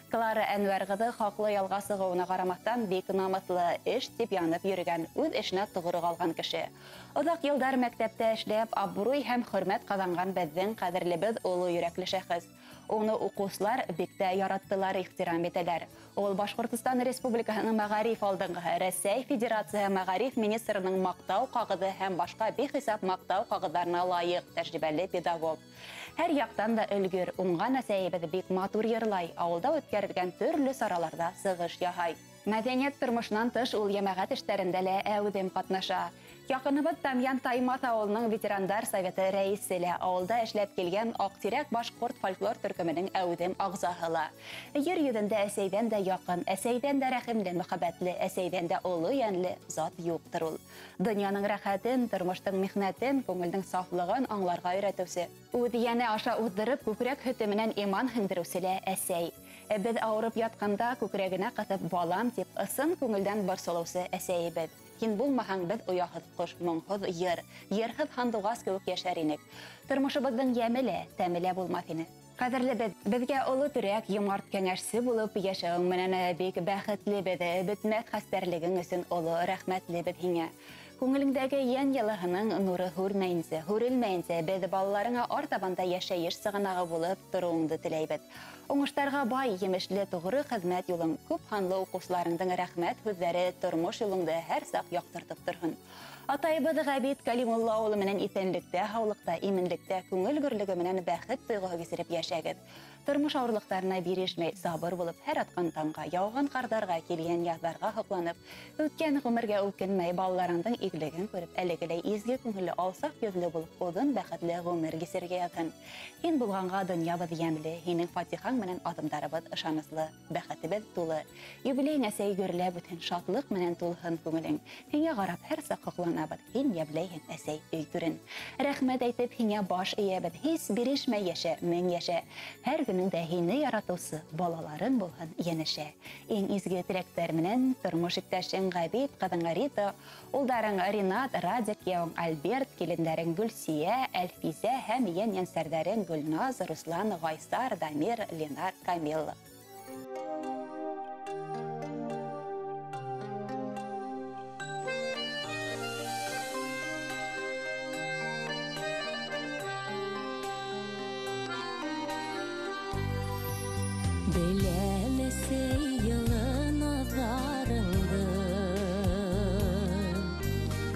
Клара Әнвәр кызы хаклы ялга сыгуына карамастан бик наматлы эш дип янып йөргән, үз эшенә тугры калган кеше. Озак елдар мәктәптә эшләп, абруй һәм хөрмәт казанган безнең кадерлебез улы йөрәкле шәхес. Оны укучылар бик тә яраттылар, ихтирам итәләр. Ул Башкортстан Республикасының Мәгариф алдынгы Рәсәй Федерация Мәгариф министрының мактау кагыды һәм башка бихисап мактау кагыдарына лайык тәҗрибәле педагог. Һәр яктан да өлгөр, уңган әсәйбез бик матур йырлай, авылда үткәрелгән төрле сараларда сыгыш яһай. Мәдәният тормышынан тыш ул җәмәгать эшләрендә лә әүдем катнаша. Якыныбыз Тамян Таймат авылының ветерандар советы рәисе лә, авылда эшләп килгән Актирәк башкорт фольклор төркеменең әүдем агзаһы. Йыр йөзендә әсәйдән дә якын, әсәйдән дә рәхимле, мөхәббәтле, әсәйдән дә олы янлы зат юктыр ул. Дөньяның рәхәтен, тормыштың михнәтен, күңелнең сафлыгын аңларга өйрәтүсе. Үз яне аша уздырып, күкрәк хөте менән иман һеңдерүсе лә әсәй. Без авырып ятканда күкрәгенә кытып балам дип ысын күңелдән борсылусы әсәйбез. Һин булмаһаң без уяһыз кош, моңһыз йыр, йырһыз хандугас кебек яшәр инек. Тормышыбызның ямеле, тәмеле булмас ине. Кадерле безгә олы төрәк, йомарт кәңәшсе булып яшәүең менән бик бәхетле беде, бетмәс хәстәрлегең өчен олы рәхмәтле бед һиңә. Күңелеңдәге ян ялыһының нуры һүрелмәйенсә, без балаларыңа артабанда яшәеш сыгынагы булып торуыңды теләйбез. Уңыштарга бай, емешле, тугры хезмәт юлың, күп ханлы укучыларыңдың рәхмәт сүзләре тормыш юлыңды һәр сак яктыртып торһын. Атайыбыз Ғабит Кәлимулла улы менән исәнлектә, һаулыкта, иминлектә, күңел гөрлеге менән бәхет тойгыһы кисереп яшәгез. Тормыш авырлыктарына бирешмәй, сабыр булып, һәр аткан таңга, яуган кардарга, килгән язларга хокланып, үткән гомергә үкенмәй, балаларыңдың игелеген күреп, әлегеләй изге күңелле, алсак йөзле булып, озын бәхетле гомер кисергә ятһын. Һин булганга дөньябыз ямьле, һинең фатихаң менән адымдарыбыз ышаныслы, бәхетебез тулы. Юбилейң әсәй гөрләп үтһен, шатлык менән тулһын күңелең. Һиңә карап һәр сак хокланабыз, һин ябләйһең әсәй өй түрен. Рәхмәт әйтеп һиңә баш иябез, һис бирешмәй яшә, мең яшә. Һәр günündə һине яратусы балаларын булһын янәшә. Иң изге теләктәр менән тормыш иптәшең Ғабит кызың Рита, улдарың Ринат, Радик, явың Альберт, килендәрең Гөлсия, Әлфизә һәм янсәрдәрең Гөлназ, Руслан, Гайсар, Дамир, Ленар, Камил.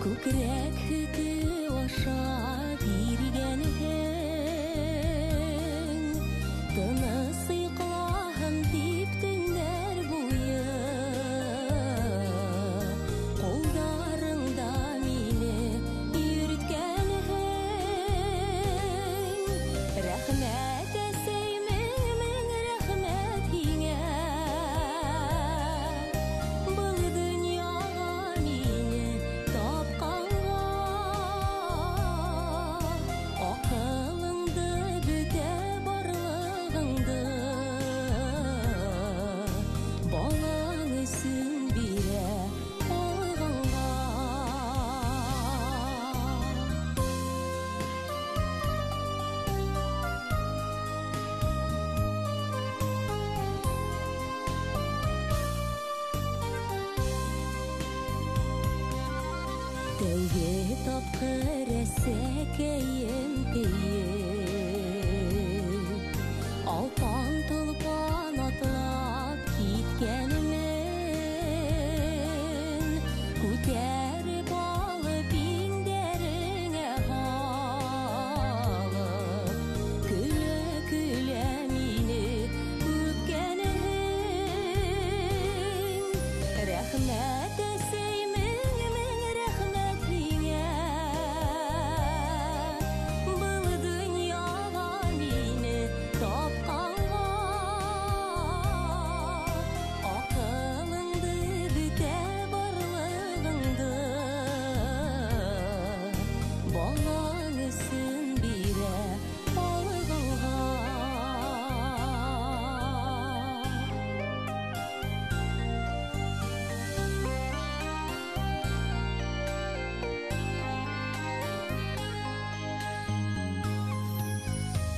Күкрәк хөте аша биргән тыныс йоклаһын дип төннәр буе, кулдарыңда мине йөрткән рәхмәт әсәй, мең рәхмәт һиңә. Был дөньяга мине тапканга, акылыңды бөтә барлыгыңды балаң өсөн бирә алганга. Ике тапкыр әсәкәем тиеп, алпан толпан атлап киткәнмен, күтәреп алып иңдәреңә һалып, көлә-көлә мине үпкәнең. Рәхмәт әсәймең, мең рәхмәт һиңә, был дөньяга мине тапканга. Акылыңды бөтә барлыгыңды, балаң өсөн бирә алгыңга.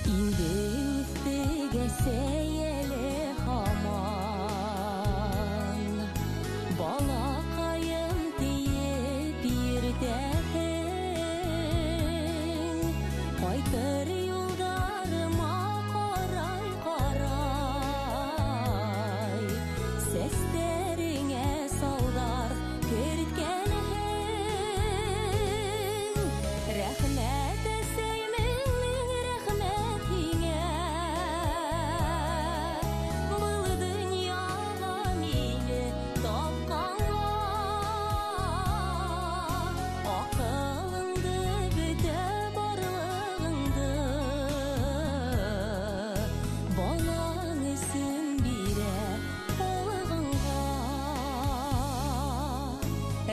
Инде үстегә сәяле һаман, балакаем тиеп иртәһен, кайтыр юлдарыма карай-карай, сәстәреңә салдар керткәнең. Рәхмәт әсәймең, мең рәхмәт һиңә, был дөньяга мине тапканга. Акылыңды бөтә барлыгыңды, балаң өсөн бирә алгыңга.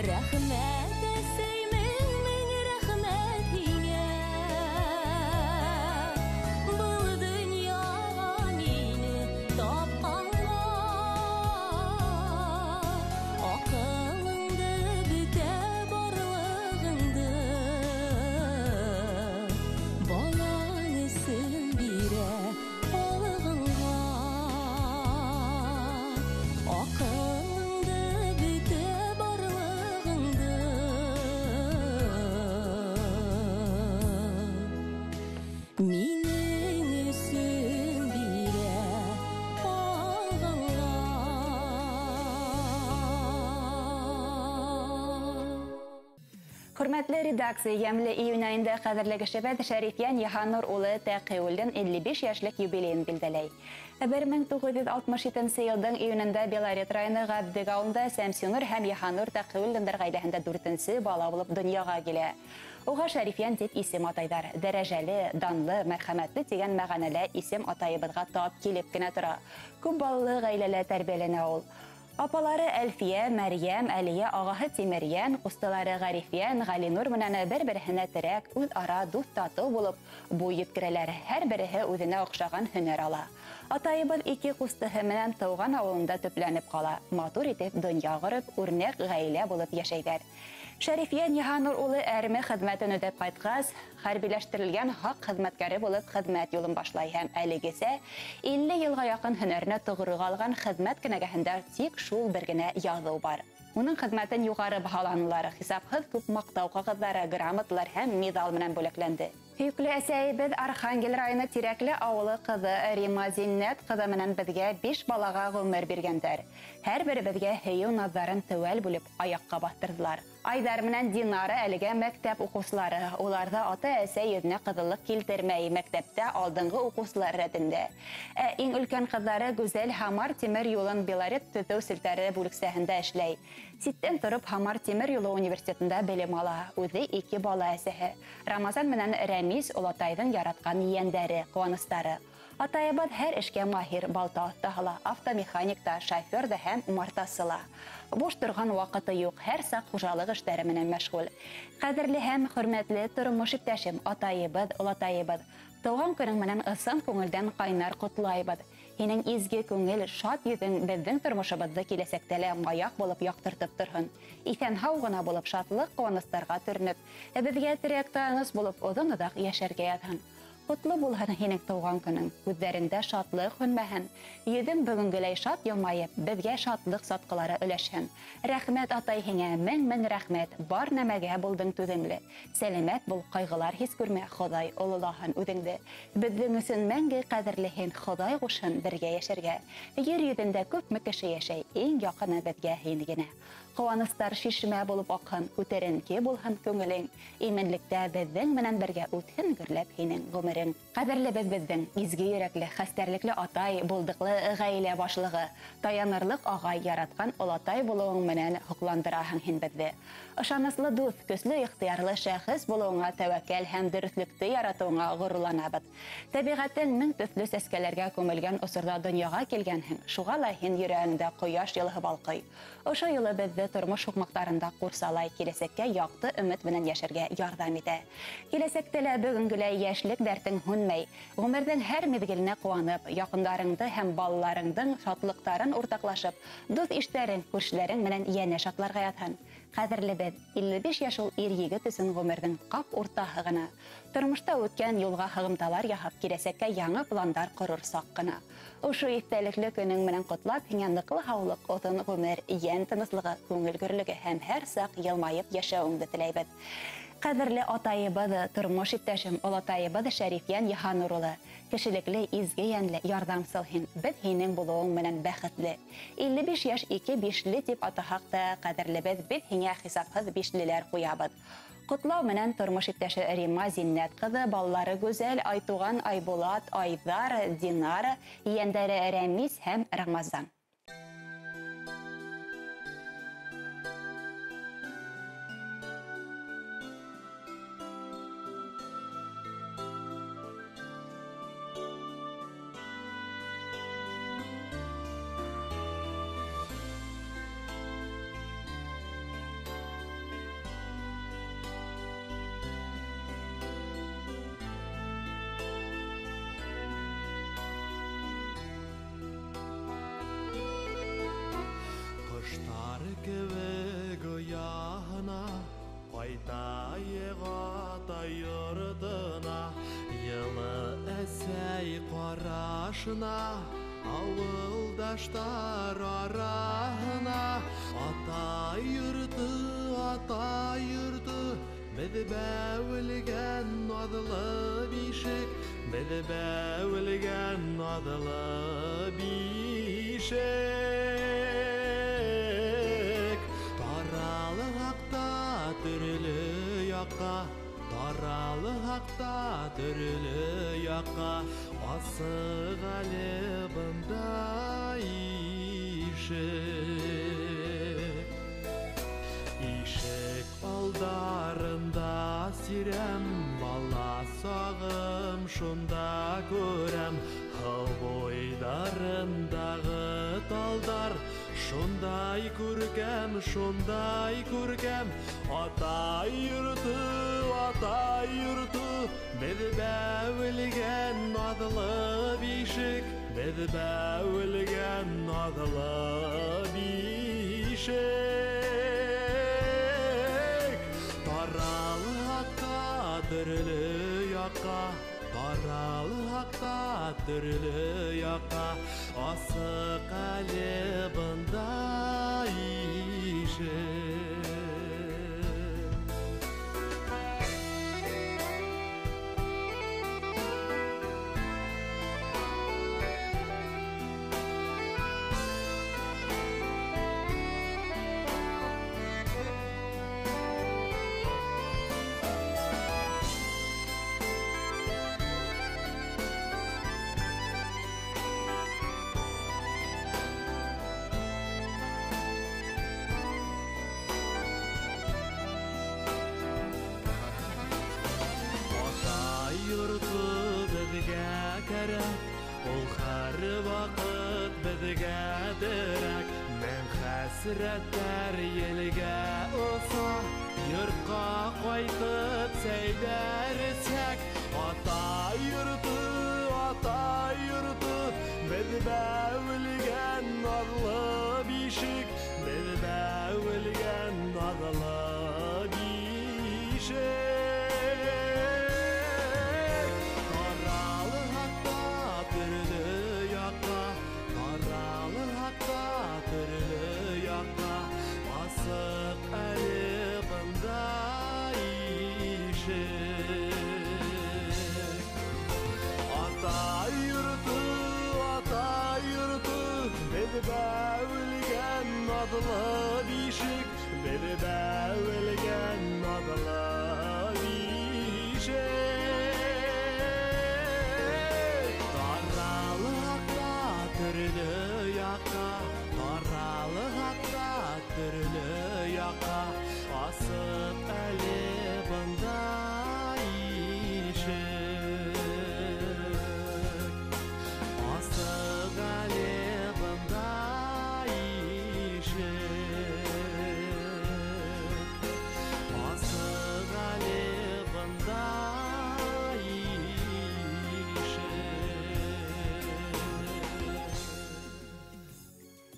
Рәхмәт әсәймең, мең рәхмәт һиңә, был дөньяга мине тапканга. Акылыңды бөтә барлыгыңды, балаң өсөн бирә алгыңга. Акылыңды бөтә барлыгыңды, минең өсөн бирә алгыңга. Hürmetli redaksiya, yemli iyun ayında qadrli kişibet Şerifyan Yahanur ulu Taqiyull'ın 55 yaşlık юбилейін bildeley. 1967 yıldan iyununda Belaret rayını Gabdigaul'da Samsunur hem Yahanur Taqiyull'ındır gaylahında 4-sü bala bulup dünyaya gele. Oğa Şerifyan dep isim atayдар. Derejeli, danlı, merhametli деген мәғанәлі isim atayыбызға tap kelip kine tura. Көп балалы gaylala tərbiyələnə ol. Апалары Әлфия, Мәрьям, Әлия, ағаһы Тимерьян, ҡустылары Ғарифиян, Ғалинур менән бер-береһенә терәк, үҙ ара дуҫ татыу булып, буй еткерәләр. Һәр береһе үҙенә оҡшаған һөнәр ала. Атайыбыҙ 2 ҡустыһы менән тыуған ауылында төпләнеп ҡала. Матур итеп донъя ғөрөп, үрнәк ғаилә булып йәшәйҙәр. Шәрифйән Яһанур улы әрме хеҙмәтен үтәп ҡайтҡас, хәрбиләштерелгән һаҡ хеҙмәткәре булып хеҙмәт юлын башлай һәм әлегесә 50 йылға яҡын һөнәренә тоғрыға алған хеҙмәт кенәгәһендә тик шул бер генә яҙыу бар. Уның хеҙмәтен юғары баһаланылар, хисапһыҙ күп маҡтау ҡағыҙҙары, грамоталар һәм медал менән бүләкләнде. Һөйөклө әсәйебеҙ Архангел районы Тирәкле ауылы ҡыҙы Рима Зиннәт ҡыҙы менән беҙгә 5 балаға ғүмер биргәндәр. Һәр беребеҙгә һөйөү наҙҙарын теүәл бүлеп аяҡҡа баҫтырҙылар. Айдар менән Динара әлегә мәктәп уҡыусылары. Уларҙа ата-әсә йөҙөнә ҡыҙыллыҡ килтермәй, мәктәптә алдынғы уҡыусылар рәтендә. Иң өлкән ҡыҙҙары Гүзәл Һамар тимер юлын Белорет төҙөү селтәре бүлексәһендә эшләй. Ситтән тороп Һамар тимер юлы университетында белем ала. Үҙе 2 бала әсәһе. Рамазан менән Рәмис олатайҙың яратҡан ейәндәре, ҡыуаныстары. Атайыбыҙ һәр эшкә маһир, балта оҫтаһы ла, автомеханик та, шофер да һәм умартасы ла. Буш торған ваҡыты юҡ, һәр саҡ хужалыҡ эштәре менән мәшғүл. Ҡәҙерле һәм хөрмәтле тормош иптәшем, атайыбыҙ, олатайыбыҙ, тыуған көнөң менән ысын күңелдән ҡайнар ҡотлайбыҙ. Һинең изге күңел, шат йөҙөң беҙҙең тормошыбыҙҙы киләсәктә лә маяҡ булып яҡтыртып торһон. Иҫән-һау ғына булып, шатлыҡ, ҡыуаныстарға төрөнөп, беҙгә терәк таяныс булып оҙон-оҙаҡ йәшәргә яҙһын. Құтлы булһын һинең тыуган көнең, күҙҙәреңдә шатлык һүнмәһен. Йөҙөң бөгөнгөләй шат йылмайып, беҙгә шатлык сатҡылары өләшһен. Рәхмәт атай һиңә, мең рәхмәт, бар нәмәгә булдың түҙемле. Сәләмәт бул, ҡайғылар һис күрмә, Хоҙай ололаһын үҙеңде. Беҙҙең өсөн мәңге ҡәҙерлеһен, Хоҙай ҡушһын бергә йәшәргә. Ер йөҙөндә күпме кеше йәшәй, иң яҡыны беҙгә һин генә. Ҡыуаныстар шишмә булып аҡһын, күтәренке булһын күңелең. Именлектә беҙҙең менән бергә үтһен гөрләп һинең ғүмерең. Ҡәҙерлебеҙ беҙҙең изге йөрәкле, хәстәрлекле атай, булдыҡлы ғаилә башлығы, таянырлыҡ ағай яратҡан олатай булыуың менән һоҡландыраһың һин беҙҙе. Ышаныслы дуҫ, көслө ихтыярлы шәхес булыуыңа тәүәккәл һәм дөрөҫлөктө яратыуыңа ғорурланабыҙ. Тәбиғәттең мең төҫлө сәскәләргә күмелгән осорҙа донъяға килгәнһең, шуға ла һин йөрәгеңдә ҡояш йылыһы балҡый. Ошо йылы беҙҙе тормош һуҡмаҡтарында ҡурсалай, киләсәккә яҡты өмөт менән йәшәргә ярҙам итә. Киләсәктә лә бөгөнгөләй йәшлек дәртең һүнмәй, ғүмерҙең һәр миҙгеленә ҡыуанып, яҡындарыңды һәм балаларыңдың шатлыҡтарын уртаҡлашып, дуҫ-иштәрең, күршеләрең менән йәнә шатларға ятһын. Ҡәҙерлебеҙ, 55 йәш ул ир-егет өсөн ғүмерҙең ҡап уртаһы ғына. Тормошта үткән юлға һығымталар яһап, киләсәккә яңы пландар ҡорор саҡ ҡына. Ошо иҫтәлекле көнөң менән ҡотлап, һиңә ныҡлы һаулыҡ, оҙон ғүмер, йән тыныслығы, күңел гөрлөгө һәм һәр саҡ йылмайып йәшәүеңде теләйбеҙ. Ҡәҙерле атайыбыҙ, тормош иптәшем, олатайыбыҙ Шәрифйән Йыһанур улы, кешелекле, изге йәнле, ярҙамсыл һин. Беҙ һинең булыуың менән бәхетле. 55 йәш 2 бишле тип атаһаҡ та, ҡәҙерлебеҙ, беҙ һиңә хисапһыҙ бишлеләр ҡуябыҙ. Ҡотлау менән тормош иптәше Рима Зиннәт ҡыҙы, балалары Гүзәл, Айтуған, Айбулат, Айҙар, Динара, ейәндәре Рәмис һәм Рамазан. Кебек ояһына, ҡайтайыҡ атай йортона, йылы әсәй ҡарашына, ауылдаштар араһына. Атай йорто, беҙ бәүелгән наҙлы бишек, беҙ бәүелгән наҙлы бишек. Таралы хаҡта төрлө яҡҡа, таралы хаҡта төрлө яҡҡа, асыҡ әле бында ишек. Ишек алдарында сирәм, бала сағым шунда күрәм. Һыу буйҙарындағы талдар, шундай күркәм, шундай күркәм. Атай йорто, беҙ бәүелгән наҙлы бишек, беҙ бәүелгән наҙлы бишек. Таралы хаҡта төрлө яҡҡа, таралы хаҡта төрлө яҡҡа, асыҡ әле бында ишек. Ул һәр ваҡыт беҙгә терәк. Мең хәсрәттәр елгә оса, йортҡа ҡайтып сәйҙәрсәк. Атай йорто, беҙ бәүелгән наҙлы бишек, беҙ бәүелгән наҙлы бишек. bävülgen adlı bişik Bedi bävülgen adlı bişik Taralıqta türlü yaka Taralıqta türlü yaka Asıp əli bında işik Asıp əli bında işik Asıp əli bında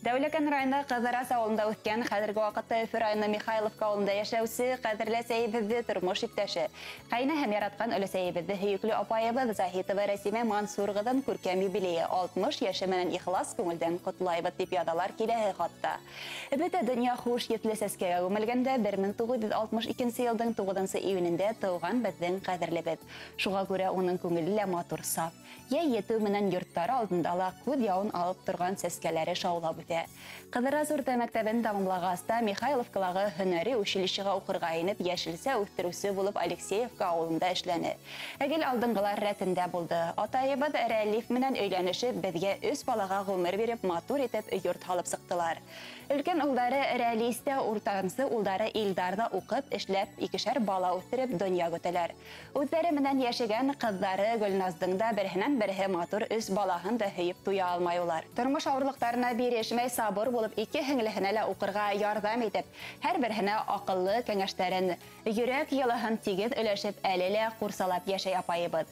Дәүләкән районында Кызырас авылында үткән хәзерге вакытта Өфе районы Михайловка авылында яшәүче кадерле сәйебезне тормыш иптәше, кайны һәм яраткан өле сәйебезне һөйүкле апайыбыз Заһитова Рәсимә Мансургызның күркәм юбилее 60 яше менән ихлас күңелдән котлайбыз дип ядалар киләһе хатта. Бөтә дөнья хуш етле сәскәгә үмелгәндә 1962 елның 9 июнендә туган безнең кадерлебез. Шуңа күрә уның күңеле лә матур саф. Я етү менән йорттары алдында ла күз явын алып торган сәскәләре шаулап үтә. Кызырас урта мәктәбен тәмамлагаста Михайловкалағы һөнәри училищега укырга инеп яшелсә үстерүче булып Алексеевка авылында эшләне. Әгел алдынгылар рәтендә булды. Атайыбыз Рәлиф менән өйләнешеп, безгә 3 балага гомер биреп, матур итеп йорт халып сыктылар. Өлкән улдары Рәлистә, уртанчы улдары Илдарда укып, эшләп, 2шәр бала үстереп дөнья көтәләр. Үзләре менән яшәгән кызлары Гөлназдың да берһеннән-бере матур 3 балаһын да һөеп туя алмайлар. Тормыш авырлыктарына бирешмәй сабыр булып, 2 һеңлеһенә лә укырга ярдәм итеп, һәр берһенә акыллы кәңәшләрен, йөрәк ялыһын тигез өләшеп, әле лә курсалап яшәй апайыбыз.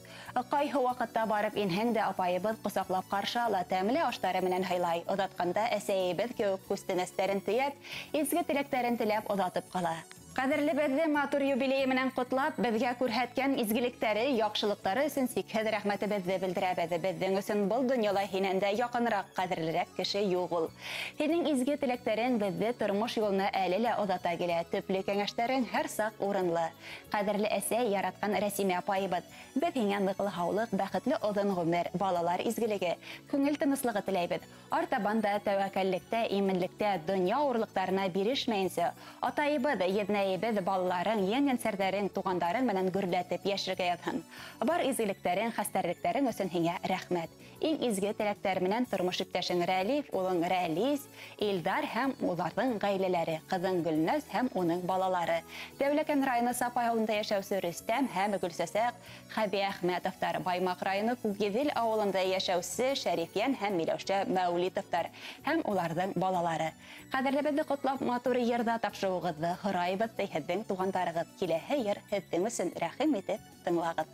Кайһы вакытта барып инһәң дә апайыбыз косаклап каршы ала, тәмле аштары менән һайлай, озатканда әсәйебез кеүек күстенәстәрен тыяп, изге теләктәрен теләп озатып кала. Кадерле безне матур юбилей менән котлап, безгә күрһәткән изгелектәре, яхшылыклары өчен сикһез рәхмәтебезне белдерәбез. Безнең өчен был дөньяда һинән дә якынрак, кадерлерәк кеше юк ул. Һинең изге теләктәрең безне тормыш юлына әле лә озата килә. Төпле кәңәшләрең һәр сак урынлы. Кадерле әсәй, яраткан Рәсимә апайыбыз, без һиңа ныклы һаулык, бәхетле озын гомер, балалар изгелеге, күңел тынычлыгы теләйбез. Артабанда тәвәккәллектә, иминлектә, дөнья урлыкларына бирешмәенсә, атайыбыз, ебез балаларың, ен-янсәрдәрең, тугандарың менән гөрләтеп яшәргә ятһын. Бар изгелекләрең, хәстәрлекләрең өчен һиңа рәхмәт. Иң изге теләктәр менән тормыш иптәшең Рәлиф, улың Рәлис, Илдар һәм уларның гаиләләре, кызың Гөлназ һәм уның балалары. Дәүләкән районы Сапай авылында яшәүче Рөстәм һәм Гөлсәсәк, Хәби Әхмәтовтар, Баймак районы Күкгезел авылында яшәүче Шәрифян һәм Миләүшә Мәүлитовтар һәм уларның балалары. Кадерлебезне котлап, матур йырда тапшыруыгызны һорайбыз. Һеҙҙең туғандарығыҙ киләһе йыр һеҙҙең өсөн рәхим итеп тыңлағыҙ.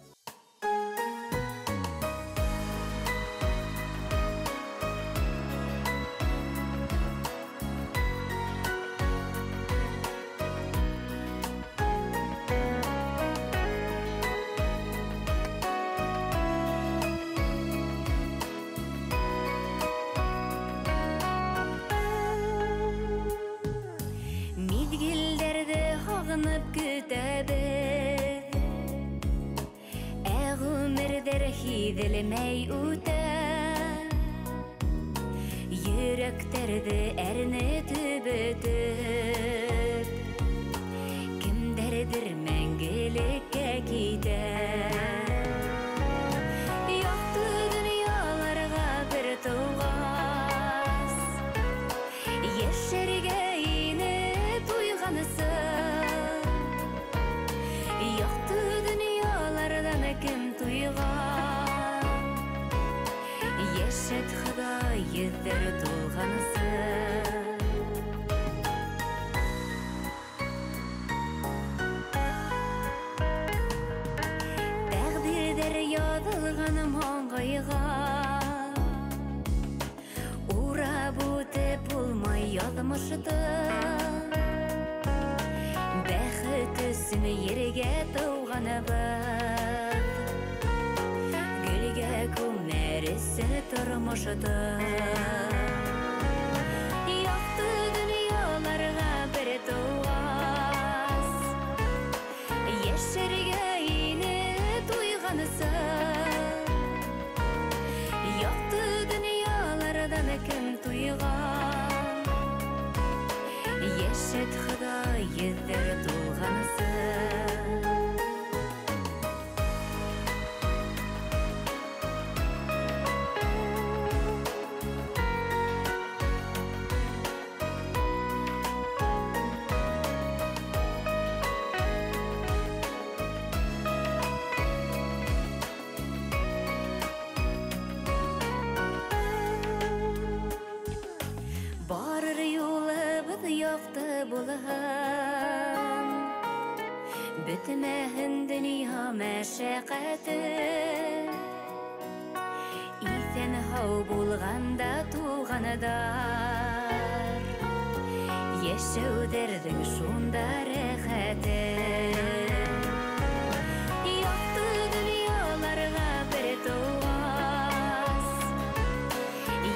Һағынып көтәбеҙ, ғүмерҙәр һиҙелмәй үтә, йөрәктәрҙе әрнетеп бөтөп, кемдәрҙер мәңгелеккә китә. Яҡты донъяларға бер туғас, йәшәргә инеп туйғансы, яҡты донъяларҙан кем туйған, йәшәт Хоҙай йөҙҙәр тулғансы. Тәҡдирҙәр яҙылған маңғайға, урап үтеп булмай яҙмышты. Бәхет өсөн ергә тыуғаныбыҙ, гөлгә күмер өсөн тормошты. Яҡты донъяларға бер туғас, йәшәргә инеп туйғансы, яҡты донъяларҙан кем туйған, Бітмәһен дөнья мәшәкате. Исән һау булганда туганыдар. Яшәүдердің шунда рәхәте. Яқты дөньяларга бер тугас.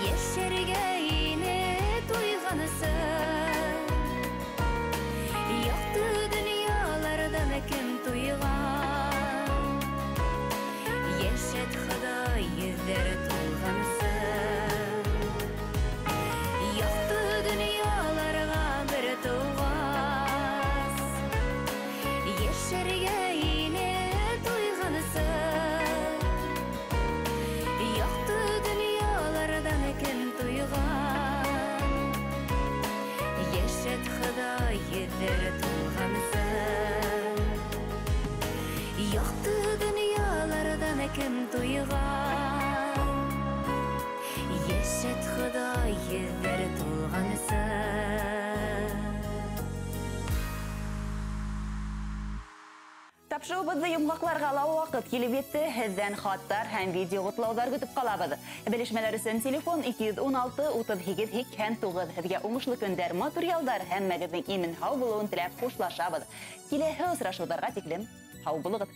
Яшәргә ине туйганысы. Яқты дөньялардан кем туйган. Яшәт Ходай йөзләр тулганысы. Яқты дөньяларга бер тугас. Яшәргә ине туйганысы. Яқты дөньялардан кем туйган. Яшәт Ходай йөзләр тулганысы. Яқты дөньялардан кем туйган. Яшәт Ходай йөзләр тулганысы. Тапшырыбызды йомгакларга алау вакыт килеп етте. Һездән хаттар һәм видео котлаулар көтеп калабыз. Белешмәләр өчен телефон 216-38-9. Һезгә уңышлы көндәр, материалдар һәммәгезнең имен һау булуын теләп хушлашабыз. Киләһе очрашуларга тиклем һау булыгыз.